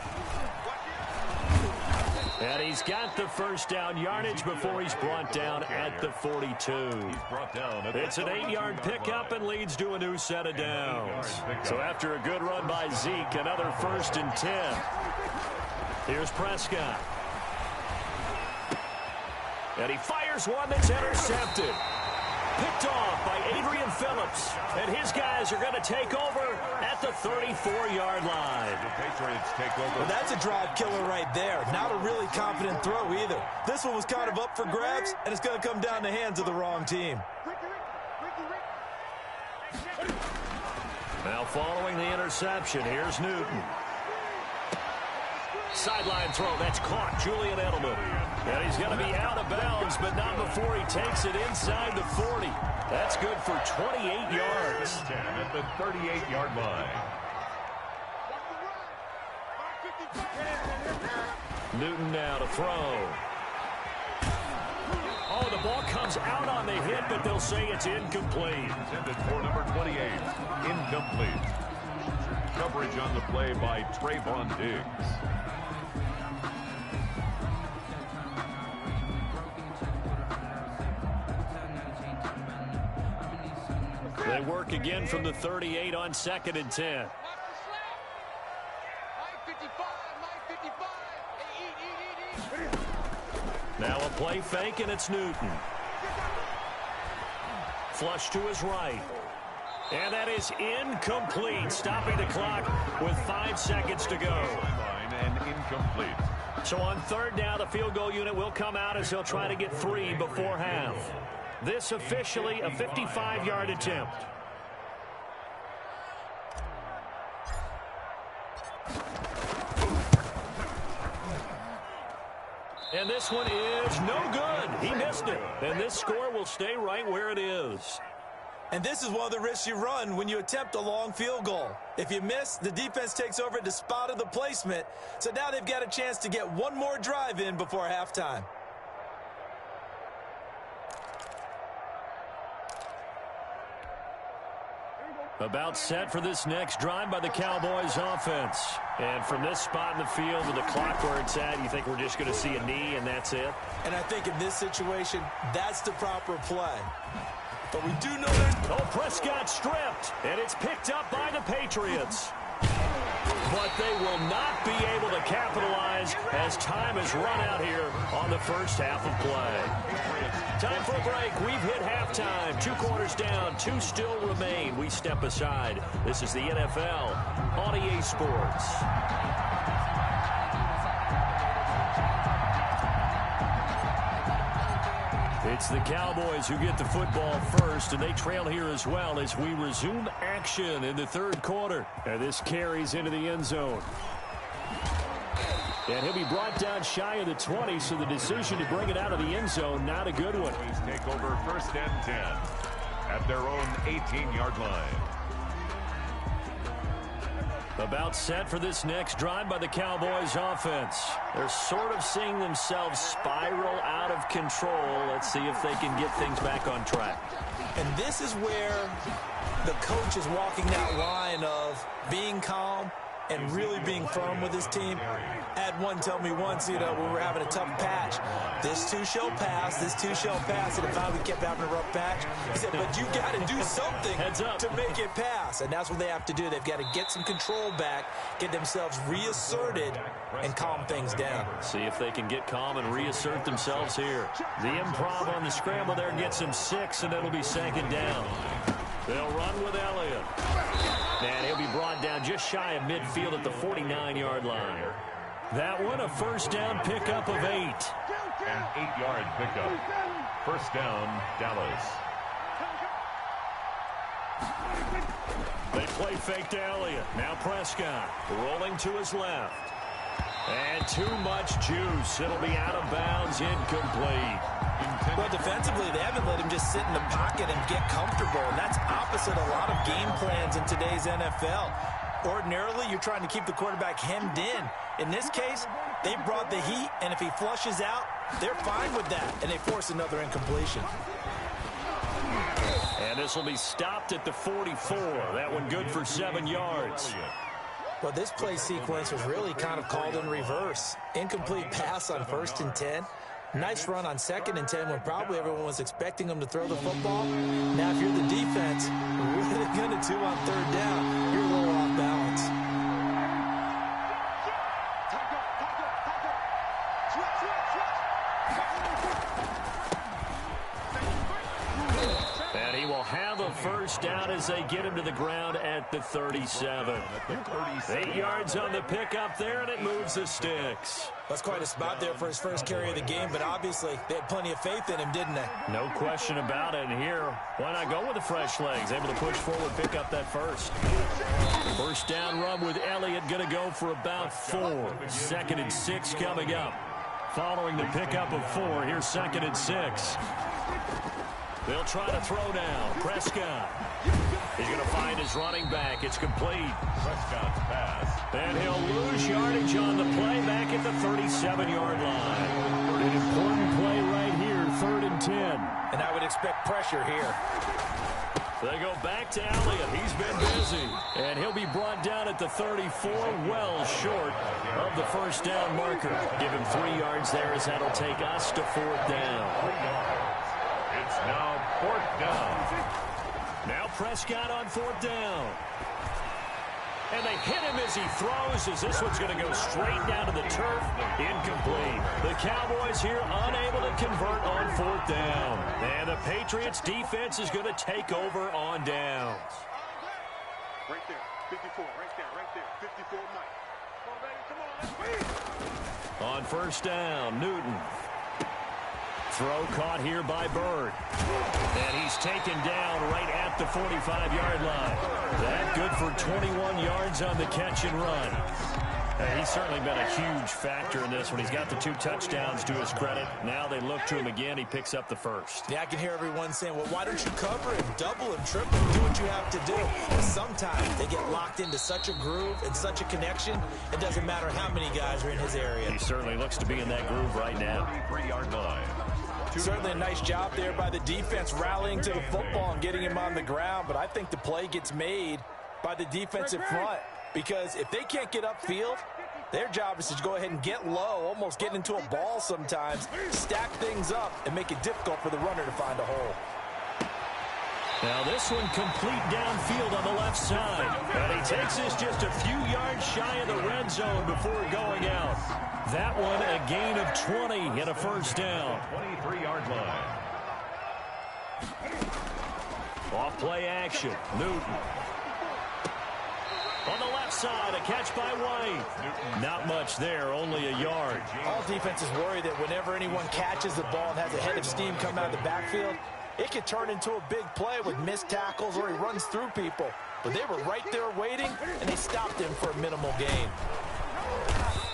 And he's got the first down yardage before he's brought down at the 42. It's an 8-yard pickup and leads to a new set of downs. So after a good run by Zeke, another 1st and 10. Here's Prescott. And he fires one that's intercepted. Picked off by Adrian Phillips. And his guys are going to take over at the 34-yard line. The Patriots take over. Well, that's a drive killer right there. Not a really confident throw either. This one was kind of up for grabs, and it's going to come down the hands of the wrong team. Now following the interception, here's Newton. Sideline throw, that's caught. Julian Edelman. And he's going to be out of bounds, but not before he takes it inside the 40. That's good for 28 yards. 10 at the 38-yard line. Newton now to throw. Oh, the ball comes out on the hit, but they'll say it's incomplete. Intended for number 28. Incomplete. Coverage on the play by Trayvon Diggs. They work again from the 38 on 2nd and 10. Now a play fake, and it's Newton. Flush to his right. And that is incomplete, stopping the clock with 5 seconds to go. And incomplete. So on 3rd down, the field goal unit will come out as he'll try to get 3 before half. This officially a 55-yard attempt. And this one is no good. He missed it. And this score will stay right where it is. And this is one of the risks you run when you attempt a long field goal. If you miss, the defense takes over at the spot of the placement. So now they've got a chance to get one more drive in before halftime. About set for this next drive by the Cowboys offense. And from this spot in the field with the clock where it's at, you think we're just going to see a knee and that's it? And I think in this situation, that's the proper play. But we do know that... Oh, Prescott stripped, and it's picked up by the Patriots. But they will not be able to capitalize as time has run out here on the first half of play. Time for a break. We've hit halftime. 2 quarters down, 2 still remain. We step aside. This is the NFL on EA Sports. It's the Cowboys who get the football first, and they trail here as well as we resume action in the third quarter. And this carries into the end zone. And he'll be brought down shy of the 20, so the decision to bring it out of the end zone, not a good one. Please take over 1st and 10 at their own 18-yard line. About set for this next drive by the Cowboys offense. They're sort of seeing themselves spiral out of control. Let's see if they can get things back on track. And this is where the coach is walking that line of being calm and really being firm with his team. I had one tell me once, when we were having a tough patch, this too shall pass, this too shall pass. And if I kept having a rough patch, he said, but you got to do something to make it pass. And that's what they have to do. They've got to get some control back, get themselves reasserted, and calm things down. See if they can get calm and reassert themselves here. The improv on the scramble there gets him 6, and it'll be 2nd down. They'll run with Elliott. And he'll be brought down just shy of midfield at the 49-yard line. That one, a 1st down pickup of 8. An 8-yard pickup. 1st down, Dallas. They play fake to Elliott. Now Prescott rolling to his left. And too much juice. It'll be out of bounds, incomplete. Well, defensively, they haven't let him just sit in the pocket and get comfortable, and that's opposite a lot of game plans in today's NFL. Ordinarily, you're trying to keep the quarterback hemmed in. In this case, they brought the heat, and if he flushes out, they're fine with that, and they force another incompletion. And this will be stopped at the 44. That one good for 7 yards. Well, this play sequence was really kind of called in reverse. Incomplete pass on 1st and 10. Nice run on 2nd and 10 when probably everyone was expecting him to throw the football. Now, if you're the defense, what are they going to do on 3rd down? You're a little off balance. And he will have a 1st down as they get him to the ground at the 37. 8 yards on the pickup there, and it moves the sticks. That's quite a spot there for his first carry of the game, but obviously they had plenty of faith in him, didn't they? No question about it. And here, why not go with the fresh legs? Able to push forward, pick up that 1st down run with Elliott, going to go for about 4. 2nd and 6 coming up. Following the pickup of 4, here's 2nd and 6. They'll try to throw now. Prescott. He's going to find his running back. It's complete. Prescott's pass. And he'll lose yardage on the play back at the 37-yard line. An important play right here, 3rd and 10. And I would expect pressure here. They go back to Elliott. He's been busy. And he'll be brought down at the 34, well short of the 1st down marker. Give him 3 yards there as that'll take us to 4th down. 3 yards. It's now 4th down. Now Prescott on 4th down. And they hit him as he throws, as this one's going to go straight down to the turf. Incomplete. The Cowboys here unable to convert on 4th down. And the Patriots defense is going to take over on downs. Right there, 54, right there, 54, Mike. Come on, baby, come on, let's win. On 1st down, Newton. Throw caught here by Bird. And he's taken down right at the 45-yard line. That good for 21 yards on the catch and run. He's certainly been a huge factor in this one. He's got the 2 touchdowns to his credit. Now they look to him again. He picks up the 1st. Yeah, I can hear everyone saying, well, why don't you cover him, double him, triple him, do what you have to do. But sometimes they get locked into such a groove and such a connection, it doesn't matter how many guys are in his area. He certainly looks to be in that groove right now. 33-yard line. Certainly a nice job there by the defense rallying to the football and getting him on the ground, but I think the play gets made by the defensive front because if they can't get upfield, their job is to go ahead and get low, almost get into a ball sometimes, stack things up, and make it difficult for the runner to find a hole. Now this one complete downfield on the left side. And he takes this just a few yards shy of the red zone before going out. That one a gain of 20 and a 1st down. 23-yard line. Off play action. Newton. On the left side, a catch by White. Not much there, only a yard. All defenses worry that whenever anyone catches the ball and has a head of steam come out of the backfield, it could turn into a big play with missed tackles or he runs through people. But they were right there waiting, and they stopped him for a minimal gain.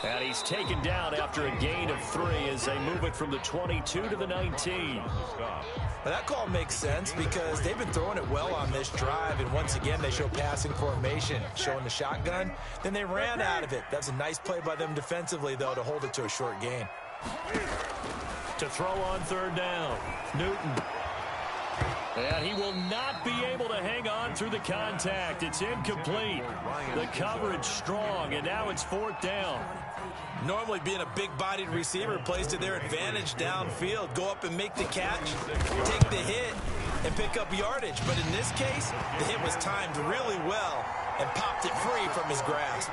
And he's taken down after a gain of 3 as they move it from the 22 to the 19. Well, that call makes sense because they've been throwing it well on this drive, and once again they show passing formation, showing the shotgun. Then they ran out of it. That's a nice play by them defensively, though, to hold it to a short gain. To throw on 3rd down, Newton. And he will not be able to hang on through the contact. It's incomplete. The coverage strong, and now it's 4th down. Normally being a big-bodied receiver plays to their advantage downfield. Go up and make the catch, take the hit, and pick up yardage. But in this case, the hit was timed really well and popped it free from his grasp.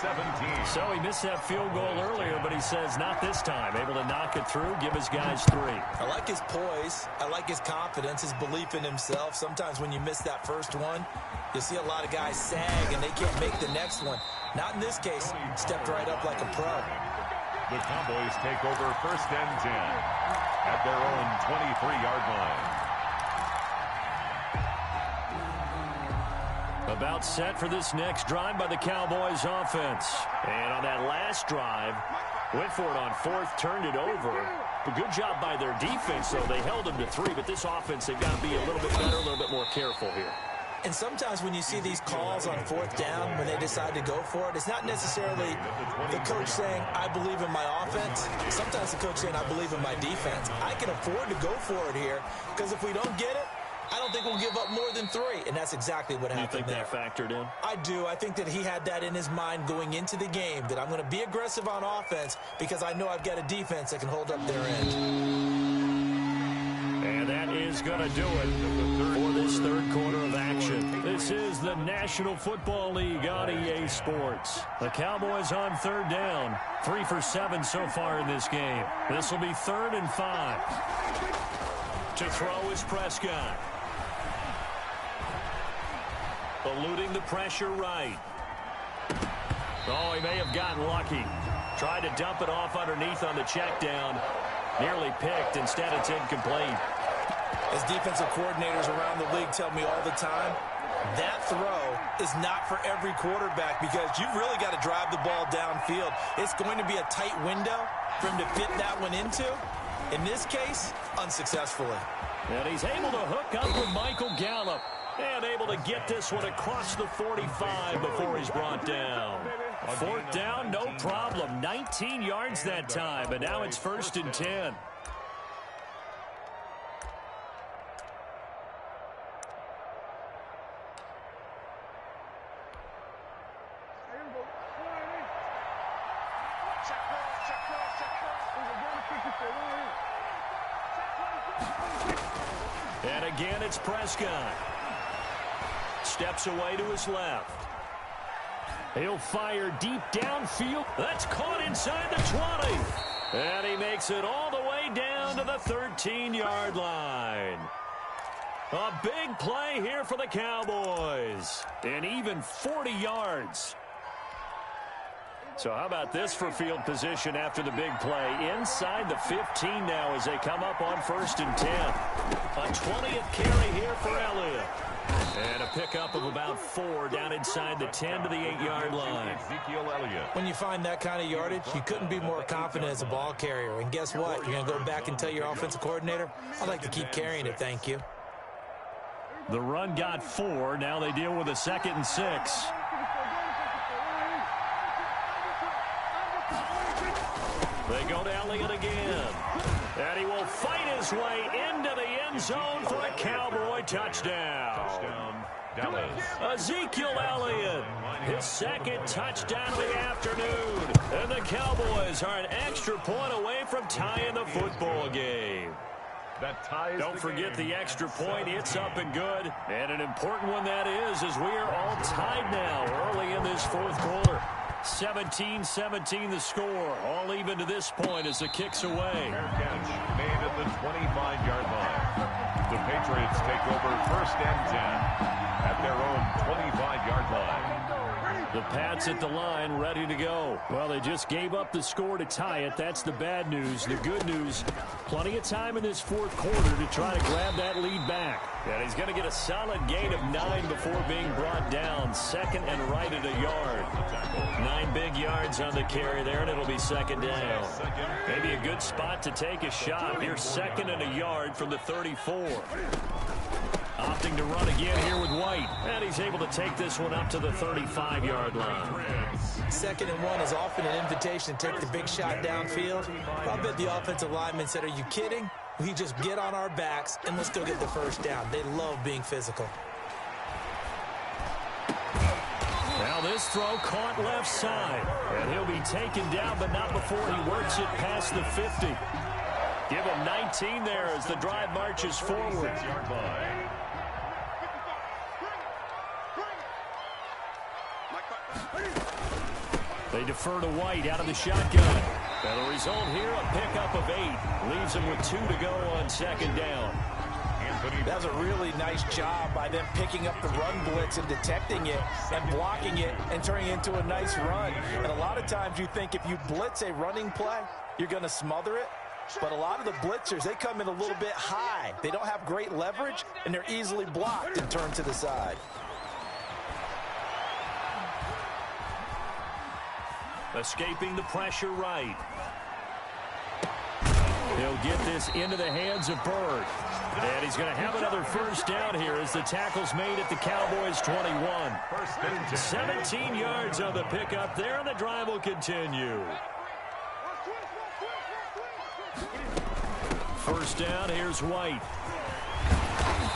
17. So he missed that field goal earlier, but he says not this time. Able to knock it through, give his guys 3. I like his poise. I like his confidence, his belief in himself. Sometimes when you miss that first one, you see a lot of guys sag and they can't make the next one. Not in this case. Stepped right up like a pro. The Cowboys take over 1st and 10 at their own 23-yard line. About set for this next drive by the Cowboys offense. And on that last drive, went for it on 4th, turned it over. A good job by their defense, though. They held them to 3, but this offense, they've got to be a little bit better, a little bit more careful here. And sometimes when you see these calls on 4th down, when they decide to go for it, it's not necessarily the coach saying, I believe in my offense. Sometimes the coach saying, I believe in my defense. I can afford to go for it here, because if we don't get it, I don't think we'll give up more than 3, and that's exactly what happened there. You think that factored in? I do. I think that he had that in his mind going into the game, that I'm going to be aggressive on offense because I know I've got a defense that can hold up their end. And that is going to do it for this 3rd quarter of action. This is the National Football League on EA Sports. The Cowboys on 3rd down. 3 for 7 so far in this game. This will be 3rd and 5. To throw is Prescott. Eluding the pressure right. Oh, he may have gotten lucky. Tried to dump it off underneath on the check down. Nearly picked. Instead, it's incomplete. As defensive coordinators around the league tell me all the time, that throw is not for every quarterback because you've really got to drive the ball downfield. It's going to be a tight window for him to fit that one into. In this case, unsuccessfully. And he's able to hook up with Michael Gallup. And able to get this one across the 45 before he's brought down. 4th down, no problem. 19 yards that time, and now it's 1st and 10. And again, it's Prescott. Steps away to his left. He'll fire deep downfield. That's caught inside the 20. And he makes it all the way down to the 13-yard line. A big play here for the Cowboys. And even 40 yards. So how about this for field position after the big play? Inside the 15 now as they come up on 1st and 10. A 20th carry here for Elliott. And a pickup of about 4 down inside the 10 to the 8-yard line. When you find that kind of yardage, you couldn't be more confident as a ball carrier. And guess what? You're going to go back and tell your offensive coordinator, I'd like to keep carrying it, thank you. The run got 4. Now they deal with a 2nd and 6. They go to Elliott again. And he will fight his way into the end zone for a Cowboy touchdown. Dallas. Ezekiel Elliott, his 2nd touchdown of the afternoon. And the Cowboys are an extra point away from tying the football game. Don't forget the extra point. It's up and good. And an important one that is, as we are all tied now early in this 4th quarter. 17-17 the score. All even to this point as the kick's away. Fair catch made at the 25-yard line. The Patriots take over 1st and 10 at their own 25-yard line. The Pats at the line, ready to go. Well, they just gave up the score to tie it. That's the bad news. The good news, plenty of time in this fourth quarter to try to grab that lead back. And he's going to get a solid gain of 9 before being brought down. Second and right at a yard. 9 big yards on the carry there, and it'll be second down. Maybe a good spot to take a shot. Here's second and a yard from the 34. Opting to run again here with White. And he's able to take this one up to the 35-yard line. Second and 1 is often an invitation to take the big shot downfield. I bet the offensive lineman said, are you kidding? We just get on our backs and let's go get the first down. They love being physical. Now this throw caught left side. And he'll be taken down, but not before he works it past the 50. Give him 19 there as the drive marches forward. They defer to White out of the shotgun. And the result here, a pickup of 8. Leaves him with 2 to go on second down. That was a really nice job by them picking up the run blitz and detecting it and blocking it and turning it into a nice run. And a lot of times you think if you blitz a running play, you're going to smother it. But a lot of the blitzers, they come in a little bit high. They don't have great leverage, and they're easily blocked and turned to the side. Escaping the pressure right. He'll get this into the hands of Bird. And he's going to have another first down here as the tackle's made at the Cowboys' 21. 17 yards on the pickup there, and the drive will continue. First down, here's White.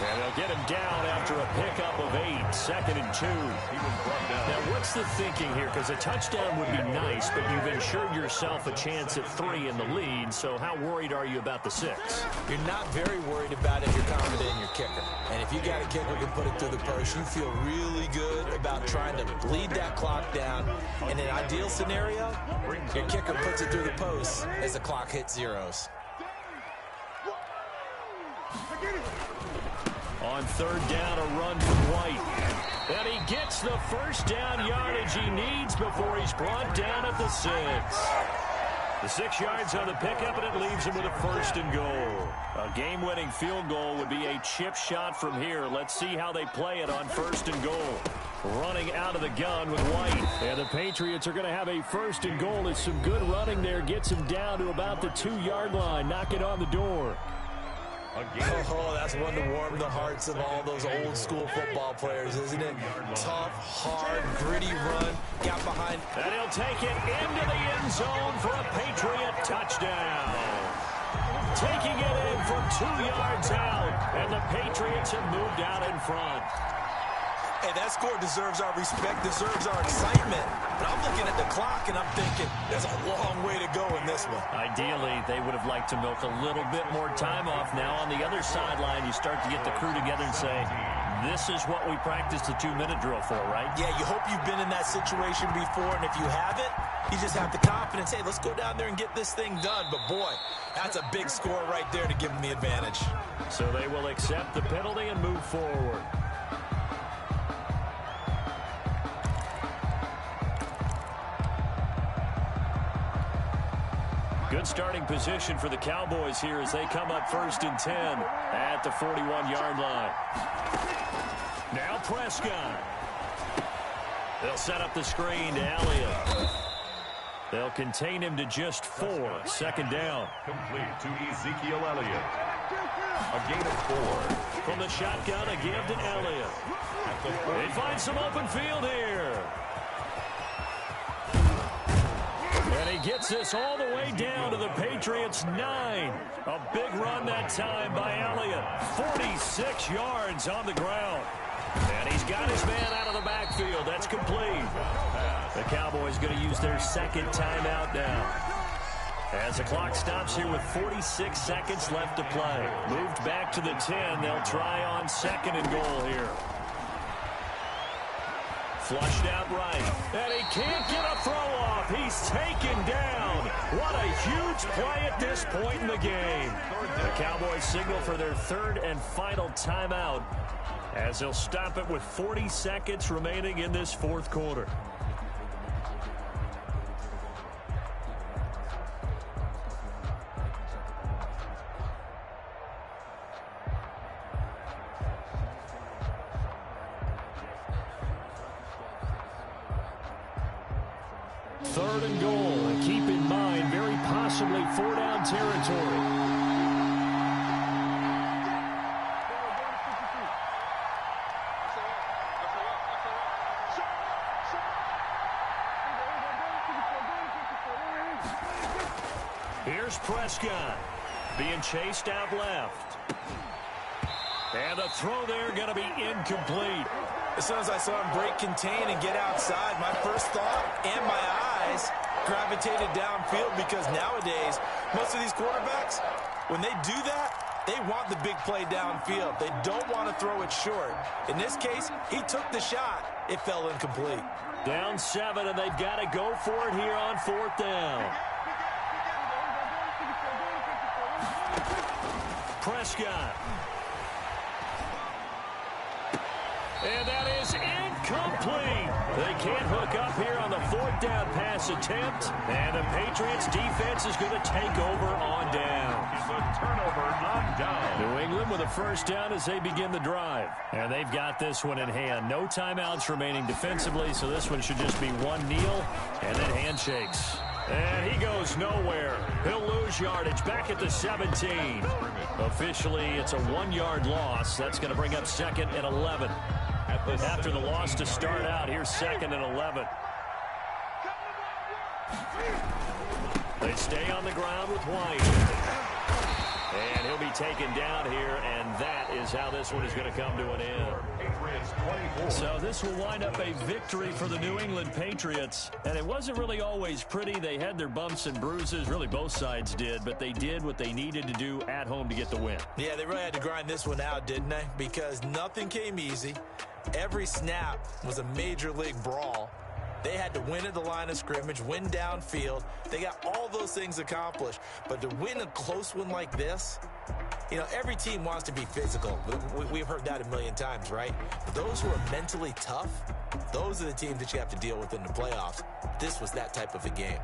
And they'll get him down after a pickup of 8. Second and 2. Now, what's the thinking here? Because a touchdown would be nice, but you've ensured yourself a chance at 3 in the lead. So how worried are you about the 6? You're not very worried about it if you're confident in your kicker. And if you got a kicker who can put it through the post, you feel really good about trying to bleed that clock down. In an ideal scenario, your kicker puts it through the post as the clock hits zeros. On third down, a run from White. And he gets the first down yardage he needs before he's brought down at the 6. The 6 yards on the pickup, and it leaves him with a first and goal. A game-winning field goal would be a chip shot from here. Let's see how they play it on first and goal. Running out of the gun with White. And the Patriots are going to have a first and goal. It's some good running there. Gets him down to about the 2-yard line. Knock it on the door. Oh, that's one to warm the hearts of all those old school football players, isn't it? Tough, hard, gritty run. Got behind. And he'll take it into the end zone for a Patriot touchdown. Taking it in from 2 yards out. And the Patriots have moved out in front. Hey, that score deserves our respect, deserves our excitement. But I'm looking at the clock, and I'm thinking there's a long way to go in this one. Ideally, they would have liked to milk a little bit more time off. Now, on the other sideline, you start to get the crew together and say, this is what we practiced the 2-minute drill for, right? Yeah, you hope you've been in that situation before, and if you haven't, you just have the confidence, hey, let's go down there and get this thing done. But, boy, that's a big score right there to give them the advantage. So they will accept the penalty and move forward. Good starting position for the Cowboys here as they come up first and 10 at the 41-yard line. Now Prescott. They'll set up the screen to Elliott. They'll contain him to just 4. Second down. Complete to Ezekiel Elliott. A gain of 4. From the shotgun, a give to Elliott. They find some open field here. And he gets this all the way down to the Patriots' 9. A big run that time by Elliott. 46 yards on the ground. And he's got his man out of the backfield. That's complete. The Cowboys going to use their second timeout now. As the clock stops here with 46 seconds left to play. Moved back to the 10. They'll try on second and goal here. Flushed out right. And he can't get a throw off. He's taken down. What a huge play at this point in the game. The Cowboys signal for their third and final timeout as they'll stop it with 40 seconds remaining in this fourth quarter. 3rd and goal. And keep in mind, very possibly 4-down territory. Here's Prescott being chased out left. And the throw there going to be incomplete. As soon as I saw him break contain and get outside, my first thought and my eyes gravitated downfield, because nowadays, most of these quarterbacks, when they do that, they want the big play downfield. They don't want to throw it short. In this case, he took the shot. It fell incomplete. Down 7, and they've got to go for it here on 4th down. Prescott. And that is incomplete. They can't hook up here on the 4th down pass attempt. And the Patriots defense is going to take over on down. It's a turnover on down. New England with a 1st down as they begin the drive. And they've got this one in hand. No timeouts remaining defensively, so this one should just be one kneel and then handshakes. And he goes nowhere. He'll lose yardage back at the 17. Officially, it's a 1-yard loss. That's going to bring up 2nd and 11. After the loss to start out, here's 2nd and 11. They stay on the ground with White. And he'll be taken down here, and that is how this one is going to come to an end. So this will wind up a victory for the New England Patriots. And it wasn't really always pretty. They had their bumps and bruises. Really, both sides did. But they did what they needed to do at home to get the win. Yeah, they really had to grind this one out, didn't they? Because nothing came easy. Every snap was a major league brawl. They had to win at the line of scrimmage, win downfield. They got all those things accomplished. But to win a close one like this, you know, every team wants to be physical. We've heard that a million times, right? But those who are mentally tough, those are the teams that you have to deal with in the playoffs. This was that type of a game.